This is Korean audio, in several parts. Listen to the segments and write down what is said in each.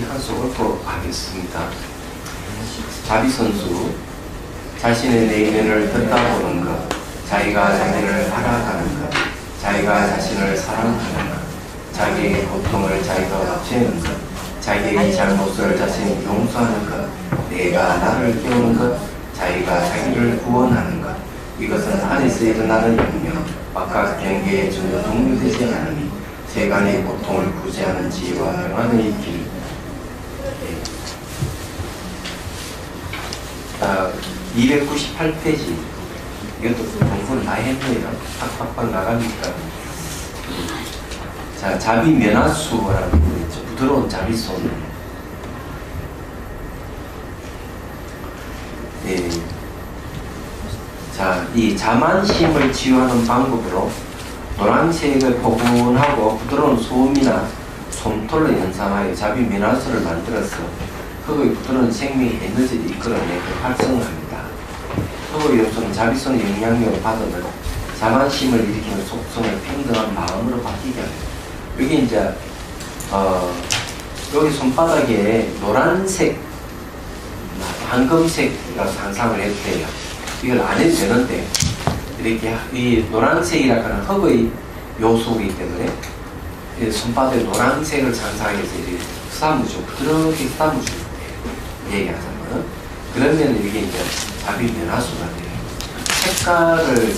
한 수 읊고 하겠습니다. 자비선수, 자신의 내면을 듣다보는 것, 자기가 자기를 알아가는 것, 자기가 자신을 사랑하는 것, 자기의 고통을 자기가 없애는 것, 자기의 잘못을 자신이 용서하는 것, 내가 나를 깨우는 것, 자기가 자기를 구원하는 것, 이것은 안에서 일어나는 영역, 바깥 경계에 전혀 동요되지 않으니 세간의 고통을 구제하는 지혜와 평안의 길. 298페이지. 이것도 공부를 많이 했네요. 팍팍팍 나가니까. 자, 자비 면화수라는 거 있죠. 부드러운 자비손. 예. 자, 이 자만심을 치유하는 방법으로 노란색을 포근하고 부드러운 소음이나 솜털로 연상하여 자비 면화수를 만들어서 흙의 부드러운 생명의 에너지를 이끌어내고 활성화합니다. 흙의 요소는 자비성의 영향력을 받으면 자만심을 일으키는 속성을 평등한 마음으로 바뀌게 합니다. 여기 이제 여기 손바닥에 노란색, 황금색이라고 상상을 했대요. 이걸 안 해도 되는데 이렇게 이 노란색이라고 하는 흙의 요소이기 때문에 손바닥에 노란색을 상상해서 이렇게 쓰다무죠. 부드럽게 쓰다무죠. 얘기하자면 그러면 이게 이제 자비 면화수가 돼요. 색깔을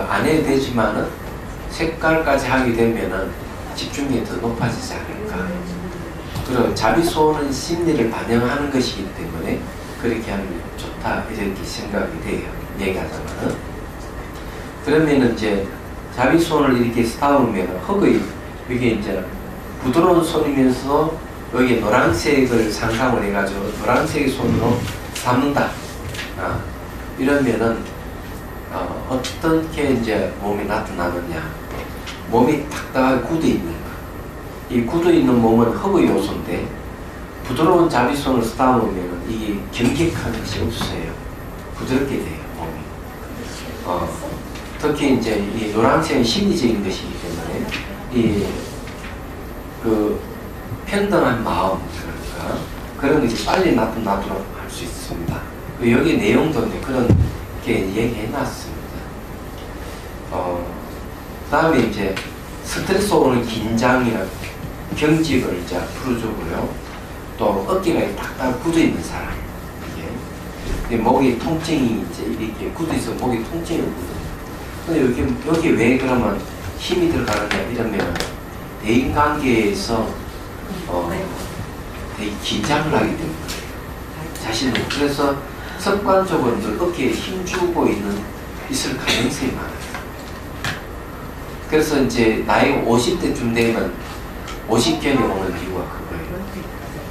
안 해도 되지만은 색깔까지 하게 되면은 집중력이 더 높아지지 않을까. 그리고 자비소는 심리를 반영하는 것이기 때문에 그렇게 하면 좋다 이렇게 생각이 돼요. 얘기하자면은 그러면은 이제 자비손을 이렇게 쓰다보면 흙의 이게 이제 부드러운 손이면서 여기 노란색을 상상을 해가지고 노란색의 손으로 담는다. 이러면은 어떻게 이제 몸이 나타나느냐. 몸이 딱딱하게 굳어 있는 거. 이 굳어 있는 몸은 흙의 요소인데 부드러운 자비손을 쓰다 보면 이게 경직한 것이 없어요. 부드럽게 돼요, 몸이. 특히 이제 이 노란색은 심리적인 것이기 때문에 그 평등한 마음, 그러니까 그런 것이 빨리 나타나도록 할 수 있습니다. 여기 내용도 이제 그런 게 얘기해 놨습니다. 그 다음에 이제 스트레스 오는 긴장이나 경직을 이제 풀어주고요. 또 어깨가 딱딱 굳어 있는 사람, 이게 목이 통증이 이제 이렇게 굳어 있어 목이 통증이 오거든요. 근데 여기 왜 그러면 힘이 들어가느냐 이러면 대인관계에서 되게 긴장을 하게 되는 거예요. 자신은. 그래서 습관적으로 어깨에 힘주고 있을 가능성이 많아요. 그래서 이제 나이가 50대쯤 되면 50견이 오는 이유가 그거예요.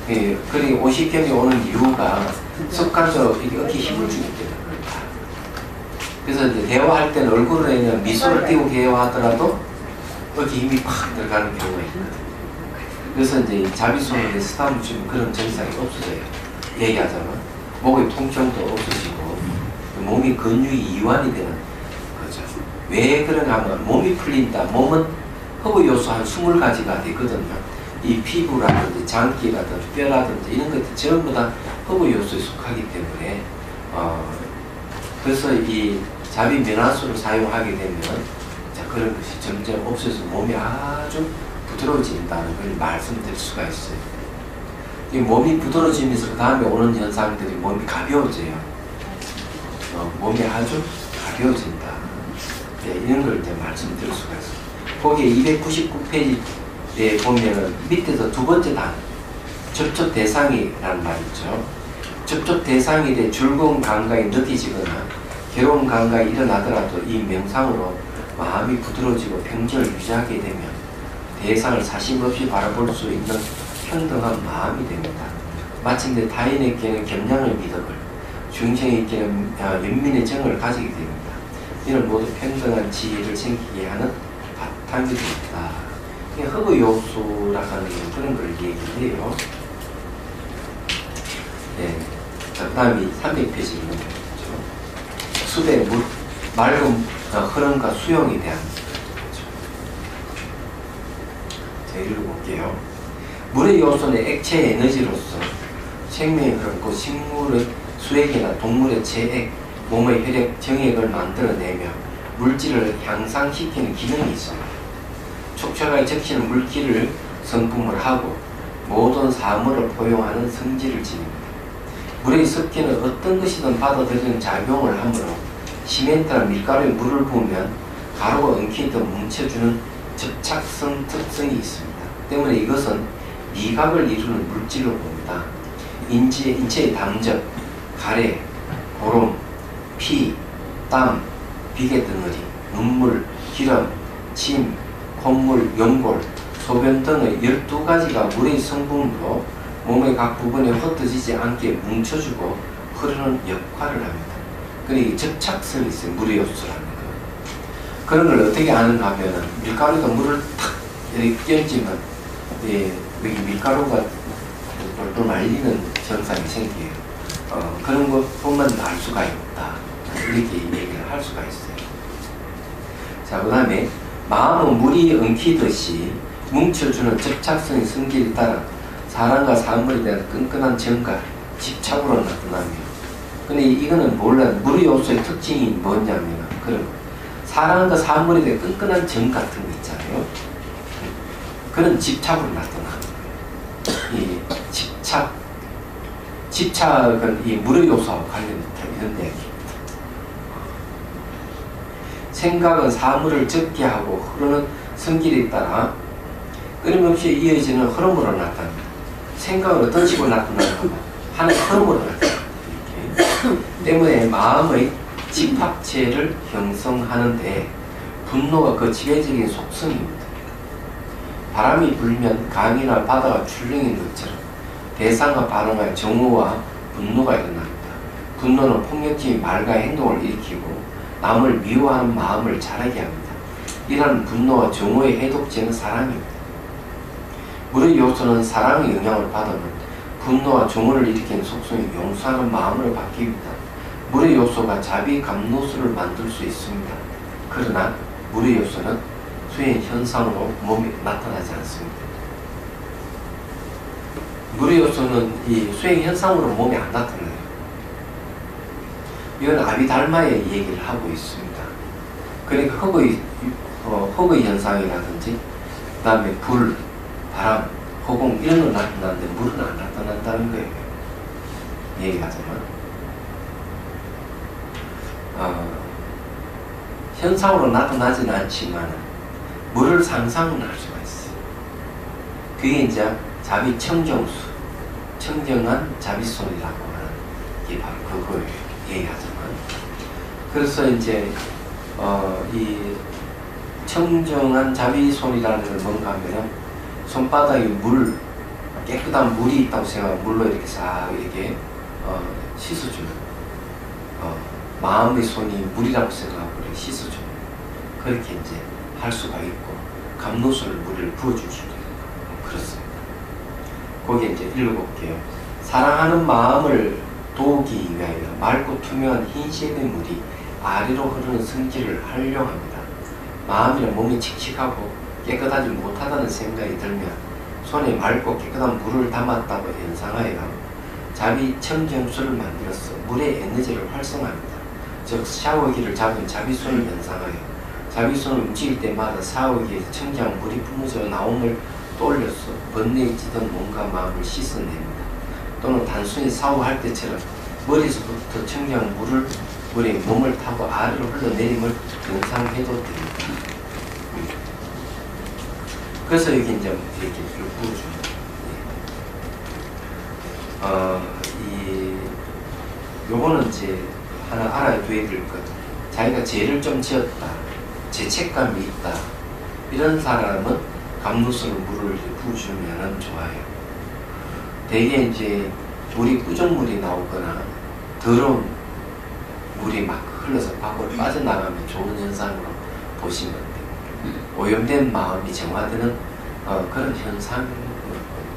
예, 그리고 50견이 오는 이유가 습관적으로 이렇게 어깨에 힘을 주기 때문에 그렇다. 그래서 이제 대화할 때는 얼굴에 그냥 미소를 띄고 대화하더라도 어깨에 힘이 팍 들어가는 경우가 있거든요. 그래서 이제 자비손을 쓰다 보면 그런 증상이 없어져요. 얘기하자면 목의 통증도 없어지고 몸이 근육이 이완이 되는 거죠. 왜 그런가 하면 몸이 풀린다. 몸은 흙의 요소 한 20가지가 되거든요. 이 피부라든지 장기라든지 뼈라든지 이런 것들 전부 다 흙의 요소에 속하기 때문에 그래서 이 자비 면화수를 사용하게 되면 그런 것이 점점 없어서 몸이 아주 부드러워진다는 걸 말씀드릴 수가 있어요. 이 몸이 부드러워지면서 그 다음에 오는 현상들이 몸이 가벼워져요. 몸이 아주 가벼워진다. 네, 이런 걸 이제 말씀드릴 수가 있어요. 거기에 299페이지에 보면은 밑에서 두 번째 단, 접촉 대상이라는 말 있죠. 접촉 대상에 대해 즐거운 감각이 느껴지거나 괴로운 감각이 일어나더라도 이 명상으로 마음이 부드러워지고 평정을 유지하게 되면 대상을 사심 없이 바라볼 수 있는 평등한 마음이 됩니다. 마침내 타인에게는 겸양을 미덕을, 중생에게는 연민의 정을 가지게 됩니다. 이는 모두 평등한 지혜를 생기게 하는 바탕이 됩니다. 흙의 요소라고 하는 게 그런 걸 얘기해요. 네. 그 다음에 300페이지입니다. 수대, 물, 맑은 흐름과 수용에 대한 자, 읽어볼게요. 물의 요소는 액체 에너지로서 생명의 흐름고 식물의 수액이나 동물의 체액, 몸의 혈액, 정액을 만들어내며 물질을 향상시키는 기능이 있습니다. 촉촉하게 적시는 물기를 성품을 하고 모든 사물을 포용하는 성질을 지닙니다. 물의 습기는 어떤 것이든 받아들이는 작용을 하므로 시멘트나 밀가루에 물을 부으면 가루가 엉키듯 뭉쳐주는 접착성 특성이 있습니다. 때문에 이것은 미각을 이루는 물질로 봅니다. 인체의 담즙, 가래, 고름, 피, 땀, 비계덩어리, 눈물, 기름, 침, 콧물, 연골, 소변 등의 12가지가 물의 성분으로 몸의 각 부분에 흩어지지 않게 뭉쳐주고 흐르는 역할을 합니다. 그러니까 접착성이 있어요. 물의 요소라는 거. 그런 걸 어떻게 아는가 하면은 밀가루에다 물을 탁 이렇게 얹으면 여기 밀가루가 똘똘 말리는 증상이 생겨요. 그런 것뿐만 알 수가 있다. 이렇게 얘기를 할 수가 있어요. 자, 그 다음에 마음은 물이 엉키듯이 뭉쳐주는 접착성의 성질에 따라 사람과 사물에 대한 끈끈한 정과 집착으로 나타나며, 근데 이거는 몰라. 물의 요소의 특징이 뭐냐면 그런 사람과 사물에 대한 끈끈한 정 같은 거 있잖아요. 그런 집착으로 나타나는 거예요. 이 집착은 이 물의 요소와 관련됐다 이런 이야기입니다. 생각은 사물을 적게 하고 흐르는 성질에 따라 끊임없이 이어지는 흐름으로 나타납니다. 생각은 어떤 식으로 나타나는가 하는 흐름으로 나타납니다. 때문에 마음의 집합체를 형성하는데 분노가 그 지배적인 속성입니다. 바람이 불면 강이나 바다가 출렁이는 것처럼 대상과 반응할 정오와 분노가 일어납니다. 분노는 폭력적인 말과 행동을 일으키고 남을 미워하는 마음을 자라게 합니다. 이러한 분노와 정오의 해독제는 사랑입니다. 물의 요소는 사랑의 영향을 받으면 분노와 정오를 일으키는 속성이 용서하는 마음으로 바뀝니다. 물의 요소가 자비 감노수를 만들 수 있습니다. 그러나 물의 요소는 수행 현상으로 몸에 나타나지 않습니다. 물의 요소는 이 수행 현상으로 몸에 안 나타나요. 이건 아비달마의 얘기를 하고 있습니다. 그러니까 흑의 현상이라든지 그 다음에 불, 바람, 허공 이런 건 나타나는데 물은 안 나타난다는 거예요. 얘기하자면 현상으로 나타나지는 않지만 물을 상상은 할 수가 있어요. 그게 이제 자비 청정수, 청정한 자비손이라고 하는 게 바로 그거예요. 얘기하자면. 그래서 이제 이 청정한 자비손이라는 건 뭔가 하면 손바닥에 물, 깨끗한 물이 있다고 생각하고 물로 이렇게 싹 이렇게 씻어주는 마음의 손이 물이라고 생각하고 이렇게 씻어주는 그렇게 이제 할 수가 있고 감로수를 물을 부어줄 수도 있고 그렇습니다. 거기에 이제 읽어볼게요. 사랑하는 마음을 도우기 위하여 맑고 투명한 흰색의 물이 아래로 흐르는 성질을 활용합니다. 마음이나 몸이 칙칙하고 깨끗하지 못하다는 생각이 들면 손에 맑고 깨끗한 물을 담았다고 연상하여 자비 청정수를 만들어서 물의 에너지를 활성화합니다. 즉 샤워기를 잡은 자비손을 연상하여 자비손을 움직일 때마다 샤워기에서 청정한 물이 뿜어져 나옴을 떠올려서 번뇌해지던 몸과 마음을 씻어냅니다. 또는 단순히 샤워할 때처럼 머리에서부터 청정한 물이 몸을 타고 아래로 흘러내림을 연상해도 됩니다. 그래서 여기 이제 이렇게 부어줍니다. 요거는 이제 하나 알아둬야 될 것. 자기가 죄를 좀 지었다, 죄책감이 있다, 이런 사람은 감로수로 물을 부어주면 좋아요. 대개 이제 물이 꾸정물이 나오거나 더러운 물이 막 흘러서 밖으로 빠져나가면 좋은 현상으로 보시면 돼요. 오염된 마음이 정화되는 그런 현상,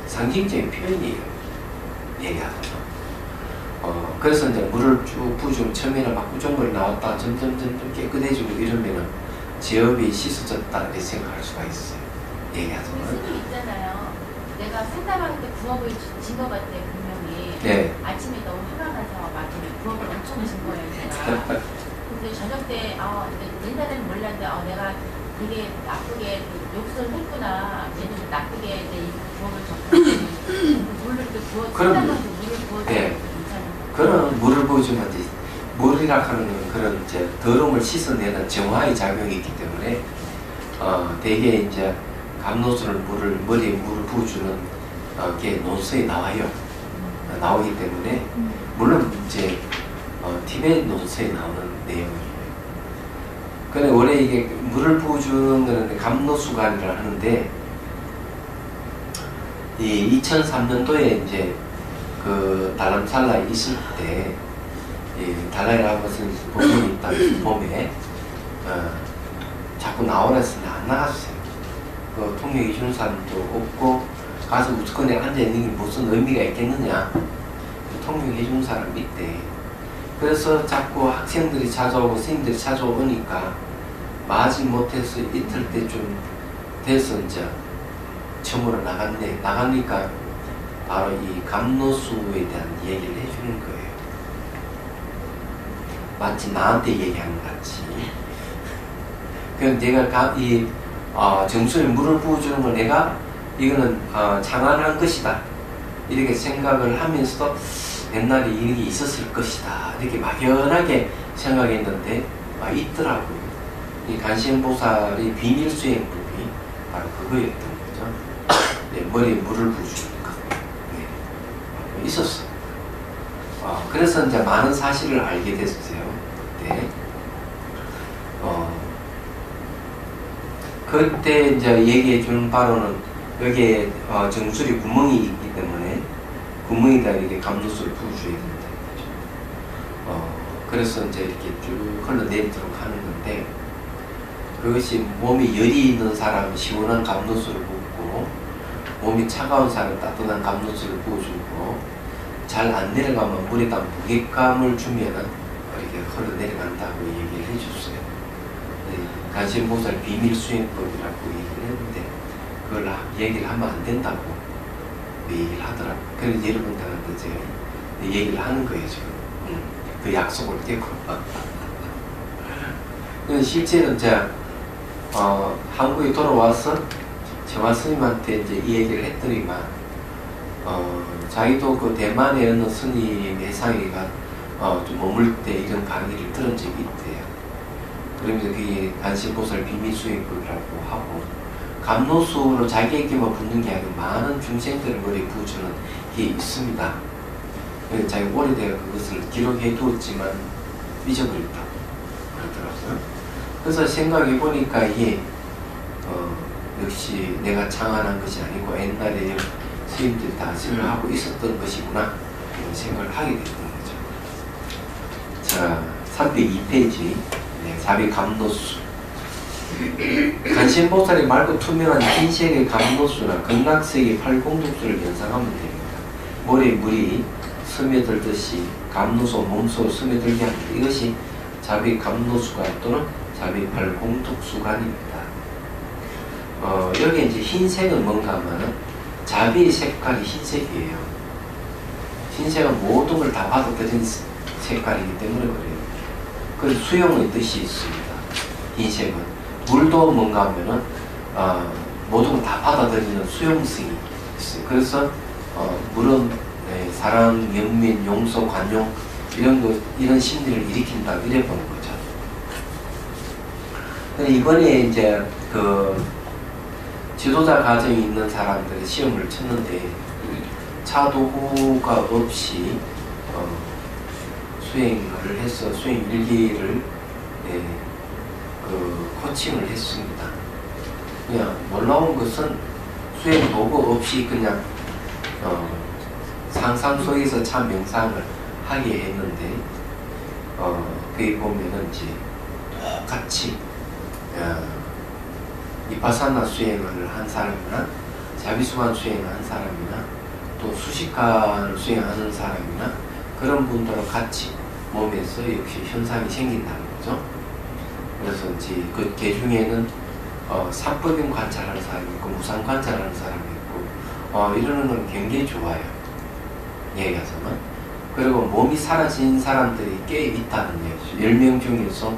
상징적인 표현이에요. 얘기하자면. 그래서 이제 물을 쭉 부어주면 처음에는 막 꾸정물이 나왔다 점점 깨끗해지고 이러면은 제업이 씻어졌다 이렇게 생각할 수가 있어요. 얘기하죠. 스님 있잖아요. 내가 상담할 때 부업을 진 것 같아 분명히. 네. 아침에 너무 화가 나서 막 부업을 엄청 진 거예요 제가. 근데 저녁 때 옛날에는 몰랐는데 내가 되게 나쁘게 욕설을 했구나. 얘는 나쁘게 이 부업을 줬구나. 물을 이렇게 부어 상담한테 물을 부어주면 네. 괜찮은 거. 그런 물을 부어주면 이제 물이라 하는 그런 이제 더러움을 씻어내는 정화의 작용이 있기 때문에 대개 이제 감로수를 머리에 물을 부어주는 게 논서에 나와요. 나오기 때문에 물론 이제 티베트 논서에 나오는 내용이에요. 근데 원래 이게 물을 부어주는 거는 감로수관이라 하는데 이 2003년도에 이제 그 달람살라에 있을 때 달라이라마 스님 법문이 있다면서 봄에 자꾸 나오라 했는데 안 나갔어요. 그 통역해 주는 사람도 없고 가서 우스건에 앉아있는 게 무슨 의미가 있겠느냐. 통역해 주는 사람이 있대. 그래서 자꾸 학생들이 찾아오고 스님들이 찾아오니까 마지 못해서 이틀 때 좀 돼서 이제 처음으로 나가니까 바로 이 감로수에 대한 얘기를 해주는 거예요. 마치 나한테 얘기하는 것 같이. 그래서 내가 정수에 물을 부어주는 걸 내가 이거는 장안한 것이다 이렇게 생각을 하면서도 옛날에 일이 있었을 것이다 이렇게 막연하게 생각했는데 있더라고요. 이 간신보살의 비밀수행법이 바로 그거였던 거죠. 네, 머리에 물을 부어주는 것. 네, 있었어. 그래서 이제 많은 사실을 알게 됐어요. 네. 그때 이제 얘기해 주는 바로는 여기에 정수리 구멍이 있기 때문에 구멍에다 이렇게 감로수를 부어줘야 된다. 그래서 이제 이렇게 쭉 흘러내리도록 하는 건데 그것이 몸이 열이 있는 사람은 시원한 감로수를 붓고 몸이 차가운 사람은 따뜻한 감로수를 부어주고 잘 안 내려가면 물에다 무게감을 주면은 이렇게 흘러내려간다고 얘기를 해줬어요. 간신보살 비밀수행법이라고 얘기를 했는데 그걸 얘기를 하면 안 된다고 얘기를 하더라고요. 그래서 여러분들한테 제가 얘기를 하는 거예요 지금. 그 약속을 깨고. 실제는 제가 한국에 돌아와서 정화 스님한테 이제 이 얘기를 했더니만 자기도 그 대만의 어느 스님의 상의가 좀 머물 때 이런 강의를 들은 적이 있대요. 그러면서 그게 간신보살 비밀수행법이라고 하고 감로수로 자기에게만 붓는 게 아니고 많은 중생들을 머리에 부어주는 게 있습니다. 자기 오래되어 그것을 기록해 두었지만 잊어버렸다고 그러더라고요. 그래서 생각해 보니까 이게 역시 내가 창안한 것이 아니고 옛날에 스님들이 다 생각하고 있었던 것이구나 이런 생각을 하게 됐던 거죠. 자, 302페이지 자비 감로수. 간신보살이 맑고 투명한 흰색의 감로수나 극락색의 팔공덕수를 연상하면 됩니다. 머리에 물이 스며들듯이 감로수 몸속으로 스며들게 합니다. 이것이 자비 감로수관 또는 자비 팔공덕수관입니다. 여기 이제 흰색은 뭔가 하면 자비의 색깔이 흰색이에요. 흰색은 모든 걸 다 받아들인 색깔이기 때문에 그래요. 그래서 수용의 뜻이 있습니다. 흰색은 물도 뭔가 하면은 모든 걸 다 받아들이는 수용성이 있어요. 그래서 물은 사랑, 연민, 용서, 관용 이런 심리를 일으킨다 이래 보는 거죠. 근데 이번에 이제 그 지도자 과정이 있는 사람들의 시험을 쳤는데 차도구가 없이 수행을 해서 수행 일기를 그 코칭을 했습니다. 그냥 놀라운 것은 수행 도구 없이 그냥 상상 속에서 참 명상을 하게 했는데 거기 보면은 이제 똑같이 이파사나 수행을 한 사람이나 자비수관 수행을 한 사람이나 또 수식관을 수행하는 사람이나 그런 분들과 같이 몸에서 역시 현상이 생긴다는 거죠. 그래서 이제 그 개 중에는 산법인 관찰하는 사람이 있고 무상 관찰하는 사람이 있고 이러는 건 굉장히 좋아요. 얘기하자면. 그리고 몸이 사라진 사람들이 꽤 있다는 얘기죠. 10명 중에서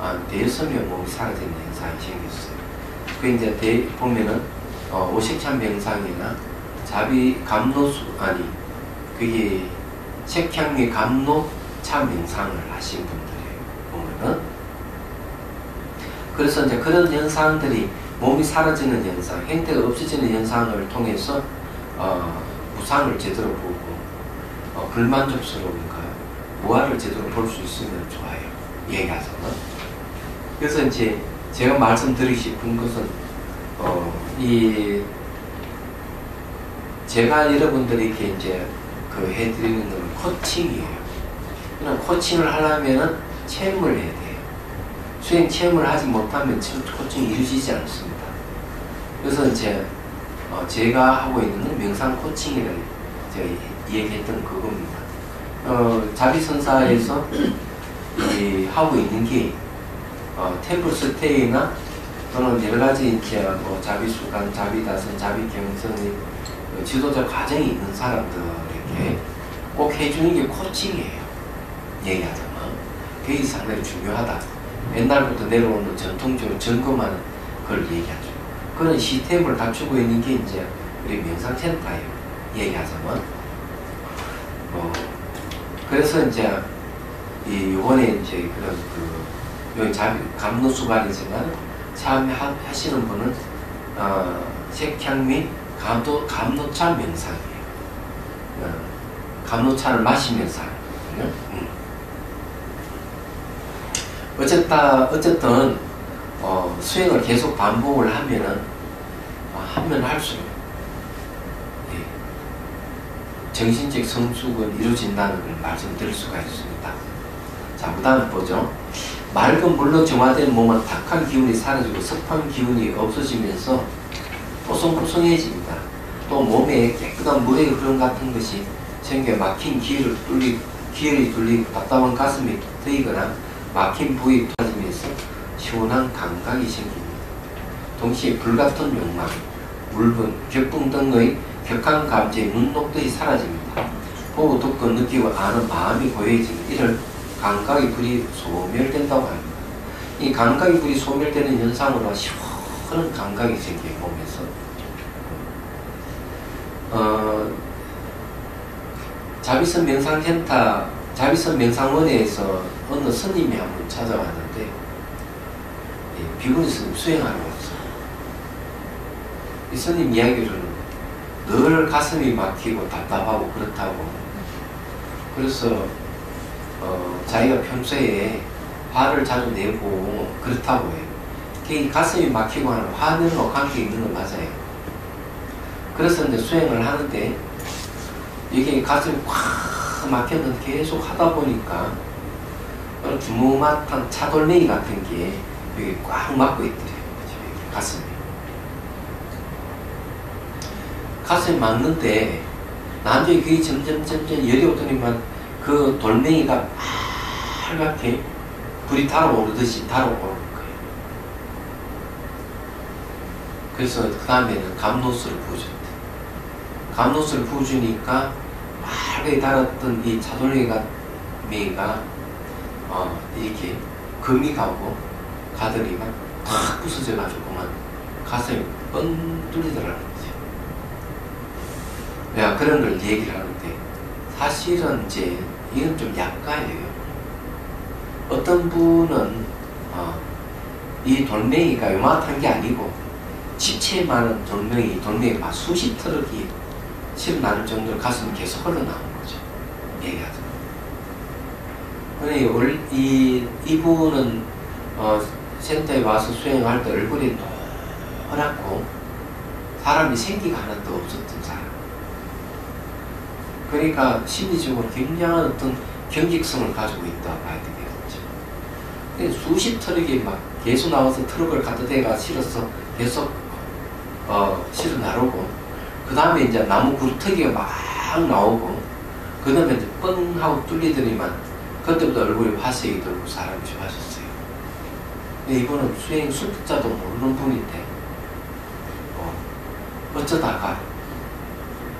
5명 몸이 사라지는 현상이 생겼어요. 그 이제 보면은 오색찬 명상이나 그게 색향미 감노차 명상을 하신 분들이에요. 보면은. 그래서 이제 그런 현상들이 몸이 사라지는 현상, 행태가 없어지는 현상을 통해서 무상을 제대로 보고 불만족스러우니까 무아를 제대로 볼 수 있으면 좋아요. 얘기하자면. 그래서 이제 제가 말씀드리고 싶은 것은 제가 여러분들에게 이제 해드리는 건 코칭이에요. 그냥 코칭을 하려면은 체험을 해야 돼요. 수행 체험을 하지 못하면 코칭이 이루어지지 않습니다. 그래서 이제 제가 하고 있는 명상 코칭이라는 제가 얘기했던 그겁니다. 자비선사에서 하고 있는 게 템플스테이나 또는 여러 가지 이제 자비수간, 자비다선, 자비경성의 지도자 과정이 있는 사람들에게 꼭 해주는 게 코칭이에요. 얘기하자면. 그게 상당히 중요하다. 옛날부터 내려오는 전통적으로 점검하는 걸 얘기하죠. 그런 시스템을 갖추고 있는 게 이제 우리 명상센터예요. 얘기하자면. 그래서 이제 이번에 이제 그런 여기 감노수관이지만 참여하시는 분은 색향 감노차 명상이에요. 감노차를 마시면서 하거든요. 어쨌든 수행을 계속 반복을 하면은 하면 할수록 정신적 성숙은 이루어진다는 걸 말씀드릴 수가 있습니다. 자, 그 다음에 보죠. 맑은 물로 정화된 몸은 탁한 기운이 사라지고 습한 기운이 없어지면서 뽀송뽀송해집니다. 또 몸에 깨끗한 물의 흐름 같은 것이 생겨 막힌 기혈이 뚫리고 답답한 가슴이 트이거나 막힌 부위 터지면서 시원한 감각이 생깁니다. 동시에 불같은 욕망, 울분, 격분 등의 격한 감정이 눈 녹듯이 사라집니다. 보고 듣고 느끼고 아는 마음이 고요해지는 이를 감각의 불이 소멸된다고 합니다. 이 감각의 불이 소멸되는 현상으로 시원한 감각이 생겨요. 몸에서. 자비선 명상센터, 자비선 명상원에서 어느 스님이 한 분 찾아왔는데 비구니 스님 수행하러 왔어요. 이 스님 이야기로는 늘 가슴이 막히고 답답하고 그렇다고. 그래서 자기가 평소에 화를 자주 내고 그렇다고 해요. 이 가슴이 막히고 하는 화내는 거 관계 있는 건 맞아요. 그래서 이제 수행을 하는데 이게 가슴이 꽉 막혔는데 계속 하다 보니까 주무mat한 차돌멩이 같은 게 여기 꽉 막고 있더래요. 가슴이. 가슴이 막는데 나중에 그게 점점 열이 오더니만 그 돌멩이가 빨갛게 불이 달아오르듯이 달아오르는 거예요. 그래서 그 다음에는 감노수를 부어줬대. 감노수를 부어주니까 빨갛게 달았던 이 차돌멩이가 이렇게 금이 가고 가더니가 탁 부서져가지고만 가슴이 뻥 뚫리더라는 거죠. 내가 그런 걸 얘기를 하는데 사실은 이제 이건 좀 약가예요. 어떤 분은 이 돌멩이가 요만한 게 아니고 지체 많은 돌멩이가 수십 트럭이 실어나는 정도로 가슴이 계속 흘러나오는 거죠. 얘기하자면. 이분은 센터에 와서 수행할 때 얼굴이 노랗고 사람이 생기가 하나도 없었던 사람. 그러니까 심리적으로 굉장한 어떤 경직성을 가지고 있다고 봐야 되겠죠. 수십 트럭이 막 계속 나와서 트럭을 갖다 대가 실어서 계속 실어 나르고 그 다음에 이제 나무 굴뚝이가 막 나오고 그 다음에 이제 뻥 하고 뚫리더니만 그때부터 얼굴이 화색이 들고 사람이 좋아졌어요. 이분은 수행 수특자도 모르는 분인데 어쩌다가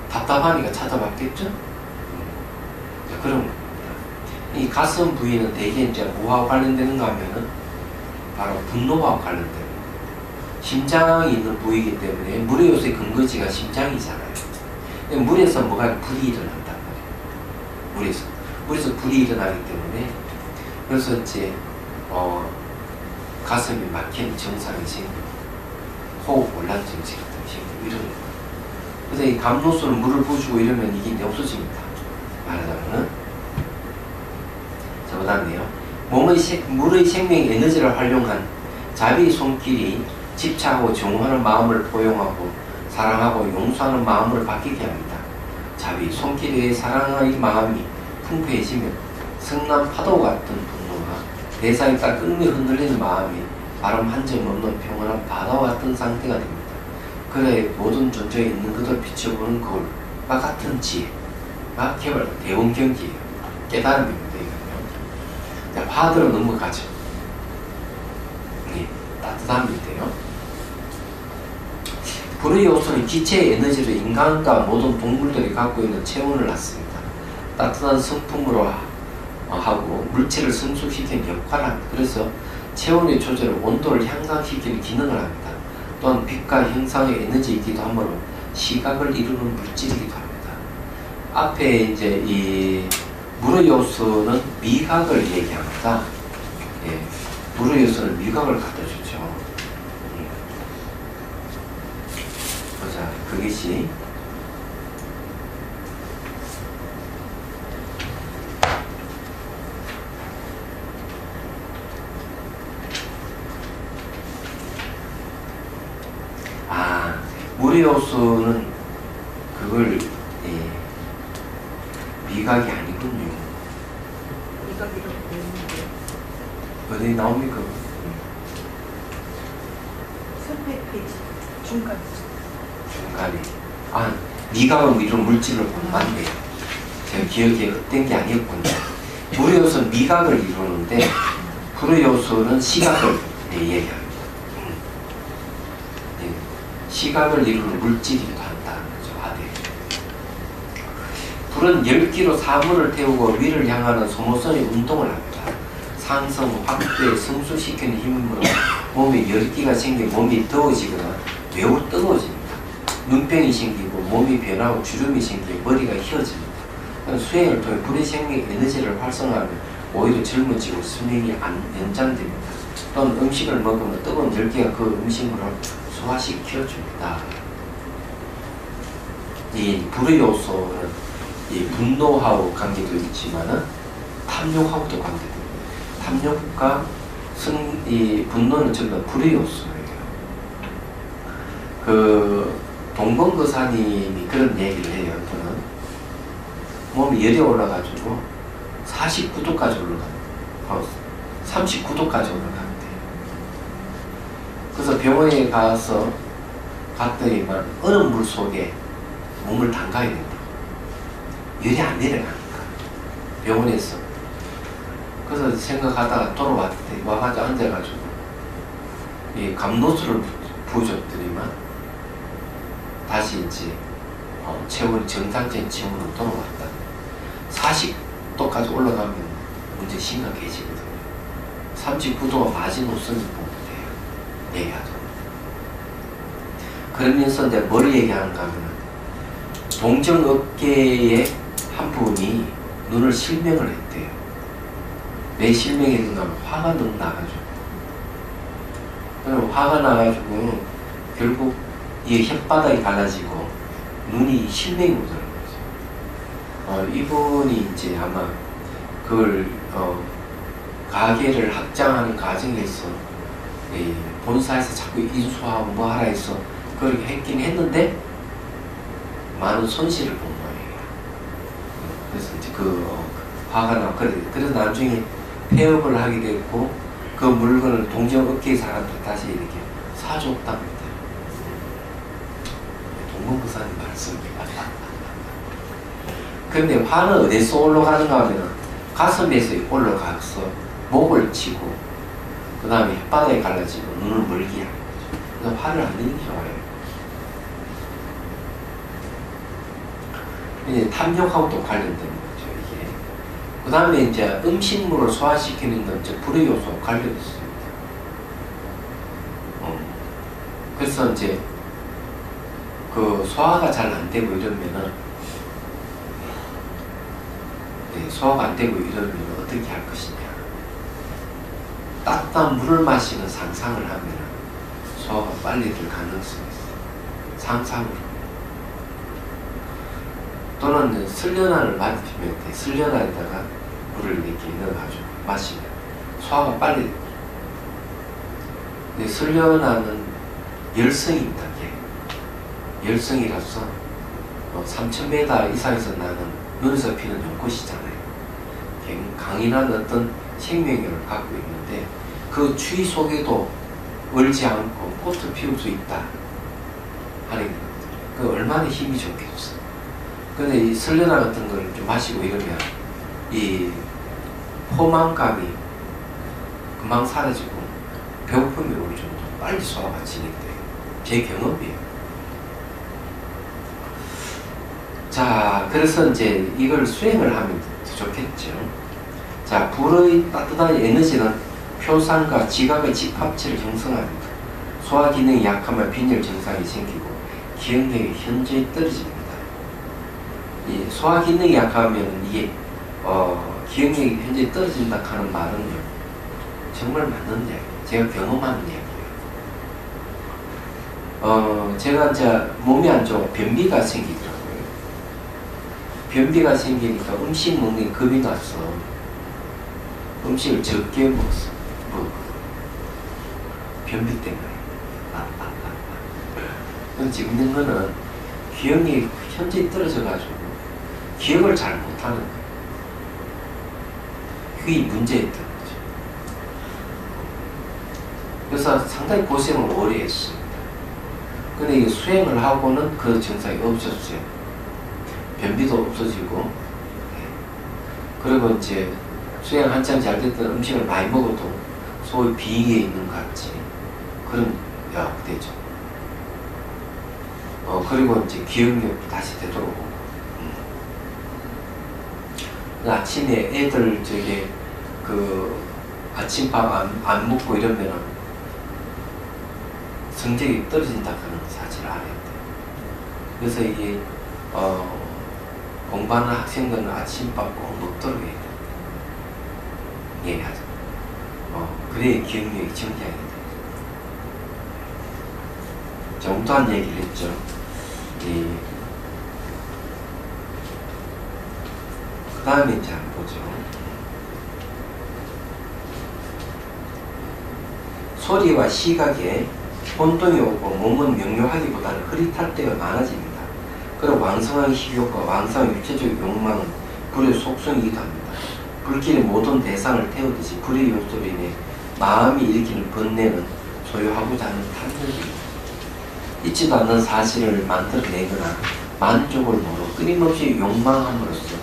답답하니까 찾아봤겠죠? 그런 겁니다. 이 가슴 부위는 대개 이제 뭐하고 관련되는가 하면은 바로 분노와 관련됩니다. 심장이 있는 부위이기 때문에 물의 요소의 근거지가 심장이잖아요. 물에서 뭐가 불이 일어난단 말이에요. 물에서 불이 일어나기 때문에 그래서 이제 가슴이 막히는 증상이 생기고 호흡 곤란증이 생기고 이런 거예요. 그래서 이 감로수를 물을 부어주고 이러면 이게 이제 없어집니다. 말하자면은 적어놨네요. 물의 생명 에너지를 활용한 자비의 손길이 집착하고 정화하는 마음을 포용하고 사랑하고 용서하는 마음을 바뀌게 합니다. 자비, 손길의 사랑의 마음이 풍부해지면 성난 파도 같은 분노가 대상에 따라 끈기 흔들리는 마음이 바람 한 점 없는 평온한 바다와 같은 상태가 됩니다. 그래 모든 존재에 있는 것을 비춰보는 거울과 같은 지혜가 개발 대원경지예요. 깨달음입니다. 이거는요. 파들어 넘어가죠. 따뜻함인데요. 불의 요소는 기체의 에너지로 인간과 모든 동물들이 갖고 있는 체온을 낳습니다. 따뜻한 성품으로 하고 물질을 성숙시키는 역할을 합니다. 그래서 체온의 조절을 온도를 향상시키는 기능을 합니다. 또한 빛과 형상의 에너지이기도 하므로 시각을 이루는 물질이기도 합니다. 앞에 이제 이 물의 요소는 미각을 얘기합니다. 예, 물의 요소는 미각을 갖다 주죠. 보자, 그것이 물의 요소는 그걸 미각이 아니군요. 미각이라고 되는데 어디 나옵니까? 300페이지 중간에 미각은 이런 물질을 보는 건데 제가 기억에 헛된 게 아니었군요. 물의 요소는 미각을 이루는데 불의 요소는 시각을 얘기합니다. 시각을 이루는 물질이기도 한다는 거죠. 불은 10기로 사물을 태우고 위를 향하는 소모성의 운동을 합니다. 상승, 확대, 성수시키는 힘으로 몸에 열기가 생겨 몸이 더워지거나 매우 뜨거워집니다. 눈병이 생기고 몸이 변하고 주름이 생기고 머리가 휘어집니다. 수행을 통해 불의 생명 에너지를 활성화하면 오히려 젊어지고 수명이 연장됩니다. 또는 음식을 먹으면 뜨거운 열기가 그 음식물을 소화시켜줍니다. 이 불의 요소는 이 분노하고 관계도 있지만은 탐욕하고도 관계됩니다. 탐욕과 이 분노는 전부 불의 요소예요. 그 동봉거사님이 그런 얘기를 해요. 저는 몸이 열이 올라가지고 49도까지 올라갑니다. 39도까지 올라가는데 그래서 병원에 가서 갔더니만 얼음 물 속에 몸을 담가야 된다. 열이 안 내려가니까 병원에서. 그래서 생각하다가 돌아왔더니 와가지고 앉아가지고 이 감로수를 부어줬더니만 다시 이제 체온이 정상적인 체온으로 돌아왔다. 40도까지 올라가면 문제 심각해지거든요. 39도가 마지노선을 보면 돼요. 얘기하죠. 그러면서 이제 뭘 얘기하는가 하면 동정업계의 한 분이 눈을 실명을 했대요. 왜 실명했는가 하면 화가 너무 나가지고. 화가 나가지고 결국 이 혓바닥이 갈라지고 눈이 실명이 오더라는 거죠. 이분이 이제 아마 그걸 가게를 확장하는 과정에서 본사에서 자꾸 인수하고 뭐 하라 해서 그렇게 했긴 했는데 많은 손실을 본 거예요. 그래서 이제 화가 나. 그래서 나중에 폐업을 하게 됐고 그 물건을 동정업계 사람들 다시 이렇게 사줬답니다. 동봉거사님 말씀입니다. 그런데 화는 어디서 올라가는가 하면 가슴에서 올라가서 목을 치고 그 다음에 혓바닥이 갈라지고 눈을 멀게 하는 거죠. 그래서 화를 안 내는 게 좋아요. 이제 탐욕하고도 관련된 거죠, 이게. 그 다음에 이제 음식물을 소화시키는 건 이제 불의 요소와 관련이 있습니다. 그래서 이제 그 소화가 잘 안 되고 이러면은, 소화가 안 되고 이러면 어떻게 할 것이냐. 따뜻한 물을 마시는 상상을 하면 소화가 빨리 될 가능성이 있어요. 상상으로. 또는 설련안을 마시면 돼. 설련안에다가 물을 이렇게 넣어가지고 마시면 소화가 빨리 됩니다. 근데 설련안은 열성입니다. 열성이라서 3000m 이상에서 나는 눈에서 피는 연꽃이잖아요. 강인한 어떤 생명력을 갖고 있는데 그 추위 속에도 얼지 않고 꽃을 피울 수 있다 하는 것들. 그 얼마나 힘이 좋겠어. 근데 이 설련화 같은 걸 좀 마시고 이러면 이 포만감이 금방 사라지고 배고픔이 올 정도 빨리 소화가 진행돼요. 제 경험이에요. 자, 그래서 이제 이걸 수행을 하면 더 좋겠죠. 자, 불의 따뜻한 에너지는 표산과 지각의 집합체를 형성합니다. 소화 기능이 약하면 빈혈 증상이 생기고 기억력이 현저히 떨어집니다. 이 소화 기능이 약하면 이게 기억력이 현저히 떨어진다 하는 말은요, 정말 맞는 이야기예요. 제가 경험하는 이야기예요. 제가 이제 몸이 안 좋아 변비가 생기더라고요. 변비가 생기니까 음식 먹는 게 겁이 나서 음식을 적게 먹었어. 변비 때문에. 근데 재밌는 거는 기억력이 현저히 떨어져가지고 기억을 잘 못하는 거예요. 그게 문제였던 거죠. 그래서 상당히 고생을 오래 했습니다. 근데 이 수행을 하고는 그 증상이 없었어요. 변비도 없어지고, 그리고 이제 수행 한참 잘 됐던 음식을 많이 먹어도 소위 비위에 있는 것 같이 그런 되죠. 그리고 이제 기억력도 다시 되돌아오고. 아침에 애들 그 아침밥 안 먹고 이러면은 성적이 떨어진다는 사실을 알아야 돼요. 그래서 이게 공부하는 학생들은 아침밥 꼭 먹도록 해야 돼요. 얘기하죠. 그래야 기억력이 정량이 돼요. 엉뚱한 얘기를 했죠. 그 다음에 이제 한번 보죠. 소리와 시각에 혼동이 오고 몸은 명료하기보다는 흐릿할 때가 많아집니다. 그리고 왕성한 식욕과 왕성한 육체적 욕망은 불의 속성이기도 합니다. 불길이 모든 대상을 태우듯이 불의 요소로 인해 마음이 일으키는 번뇌는 소유하고자 하는 탐욕입니다. 있지도 않는 사실을 만들어내거나 만족을 모르고 끊임없이 욕망함으로써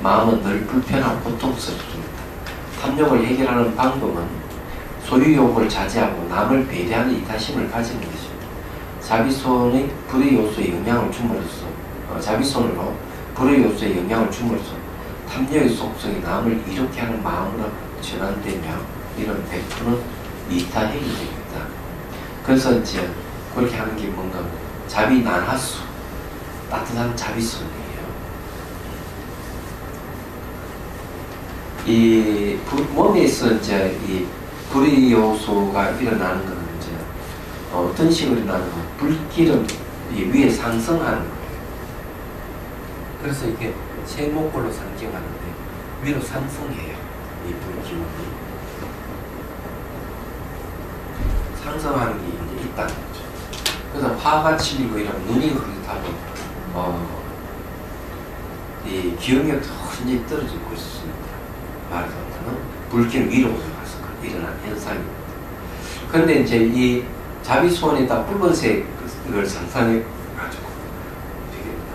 마음은 늘 불편하고 고통스럽습니다. 탐욕을 해결하는 방법은 소유욕을 자제하고 남을 배려하는 이타심을 가지는 것입니다. 자비손의 불의 요소에 영향을 줌으로써 자비손으로 불의 요소에 영향을 줌으로써 탐욕의 속성이 남을 이롭게 하는 마음으로 전환되며 이런 100% 이타행이 됩니다. 그래서 이제 그렇게 하는 게 뭔가 자비난하수, 따뜻한 자비손이에요. 이 몸에서 이제 이 불의 요소가 일어나는 것은 이제 어떤 식으로 일어나는 건 불기름 위에 상승하는 거예요. 그래서 이게 세목골로 상징하는데 위로 상승해요. 이 불기운이 상승하는 게 이제 있다는 거죠. 그래서 화가 치리고 이런 눈이 흐릿하고 이 기억력도 굉장히 떨어지고 있습니다. 말하자면 불길은 위로 올라가서 일어난 현상입니다. 그런데 이제 이 자비손에다 붉은색을 상상해가지고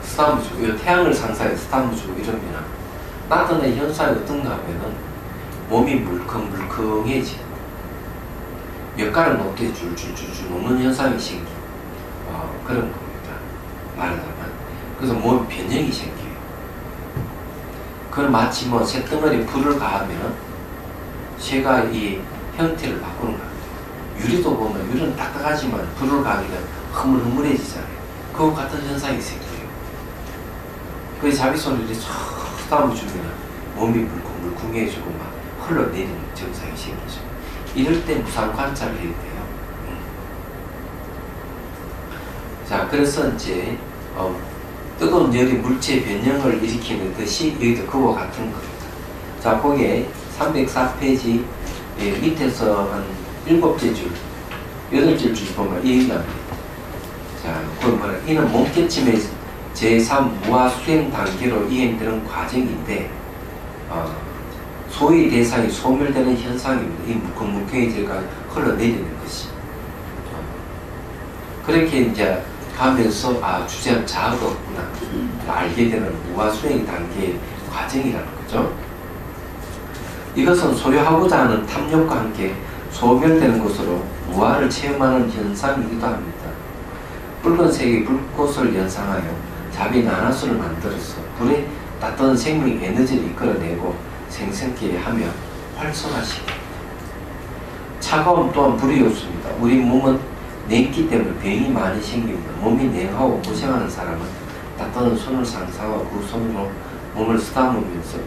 스타무 주고 태양을 상상해 스타무 주고 이러면 나타나는 현상이 어떤가 하면은 몸이 물컹물컹해집니다. 몇 가락 높게 줄줄줄줄 녹는 현상이 생긴 그런 겁니다. 말하자면. 그래서 몸 변형이 생겨요. 그건 마치 뭐 쇳덩어리에 불을 가하면 쇠가 이 형태를 바꾸는 겁니다. 유리도 보면 유리는 딱딱하지만 불을 가하면 흐물흐물해지잖아요. 그와 같은 현상이 생겨요. 그 자비손을 이렇게 쫙 담아주면 몸이 물컹물컹해지고 막 흘러내리는 증상이 생기죠. 이럴 때 무상 관찰을 해야 돼요. 자, 그래서 이제 뜨거운 열이 물체 변형을 일으키는 것이 여기도 그와 같은 겁니다. 자, 거기에 304페이지 밑에서 한 7째 줄, 8째 줄 보면 이 얘기가 합니다. 자, 그건 뭐라, 이는 몸개침의 제3 무화 수행 단계로 이행되는 과정인데 소위 대상이 소멸되는 현상입니다. 이 물컹물컹해질까 흘러내리는 것이. 그렇게 이제 가면서 주제는 자아가 없구나 알게 되는 무화 수행 단계의 과정이라는 거죠. 이것은 소유하고자 하는 탐욕과 함께 소멸되는 것으로 무화를 체험하는 현상이기도 합니다. 붉은색의 불꽃을 연상하여 자비 나나수를 만들어서 불에 따뜻한 생명 에너지를 이끌어내고 생생케 하며 활성화시킵니다. 차가움 또한 불이 없습니다. 우리 몸은 냉기 때문에 병이 많이 생깁니다. 몸이 냉하고 고생하는 사람은 따뜻한 손을 상상하고 그 손으로 몸을 쓰다보면서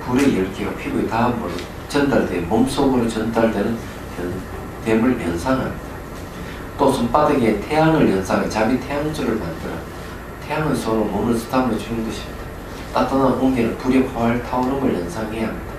불의 열기가 피부에 닿음으로 전달돼 몸속으로 전달되는 됨을 연상합니다. 또 손바닥에 태양을 연상해 자비 태양줄을 만들어 태양의 손으로 몸을 쓰다듬어 주는 것입니다. 따뜻한 온기는 불이 활 타오름을 연상해야 합니다.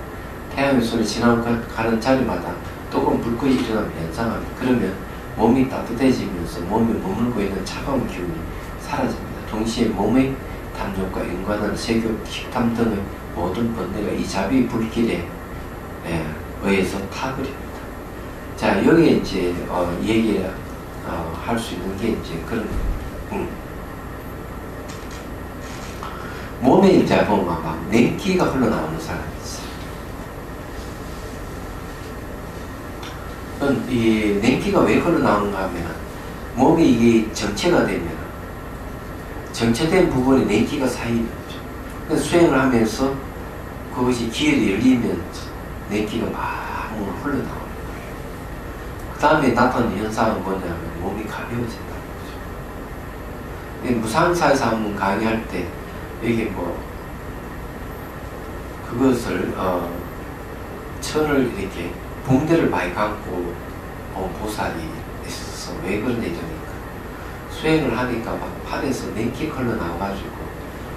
태양의 손이 지나가는 자리마다 뜨거운 불꽃이 일어나면 연상합니다. 그러면 몸이 따뜻해지면서 몸에 머물고 있는 차가운 기운이 사라집니다. 동시에 몸의 탐욕과 인간은 세교, 식탐 등의 모든 번뇌가 이 자비 불길에 의해서 타버립니다. 자, 여기에 이제 얘기를 할 수 있는 게 이제 그런 몸에 이제 보면 막 냉기가 흘러나오는 사람이 있어요. 이 냉기가 왜 흘러나오는가 하면 몸이 이게 정체가 되면 정체된 부분에 냉기가 쌓이는 거죠. 그래서 수행을 하면서 그것이 기혈이 열리면 냉기가 막 흘러나오는 거예요. 그 다음에 나타나는 현상은 뭐냐면 몸이 가벼워진다는 거죠. 무상사에서 한번 강의할 때 이게 뭐 그것을 천을 이렇게 붕대를 많이 감고 온 보살이 있어서 왜 그런 얘기니까 수행을 하니까 막 팔에서 냉기 흘러나와가지고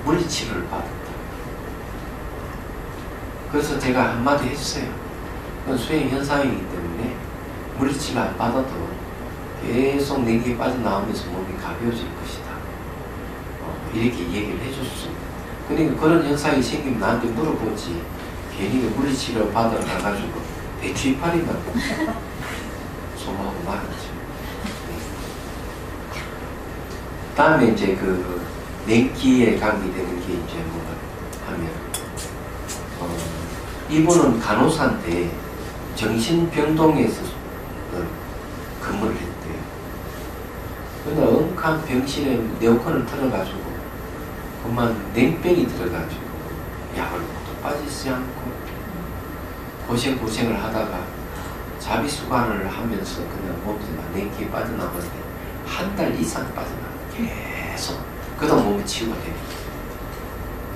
물리치료를 받았다. 그래서 제가 한마디 했어요. 그건 수행 현상이기 때문에 물리치료 안 받아도 계속 냉기 빠져나오면서 몸이 가벼워질 것이다. 이렇게 얘기를 해줬습니다. 그러니까 그런 현상이 생기면 나한테 물어보지 괜히 물리치료 받으러 가가지고 대추이파리만 소모하고 말았죠. 다음에 이제 그 냉기에 관계되는 게 이제 뭐가 하면 이분은 간호사인데 정신병동에서 근무를 했대요. 근데 엄한 병실에 에어컨을 틀어가지고 그만 냉병이 들어가지고 약을 또 빠지지 않고 고생을 하다가 자비수관을 하면서 그냥 몸에서 냉기 빠져나가는데 한 달 이상 빠져나가요. 계속. 그다음 몸이 치유가 됩니다.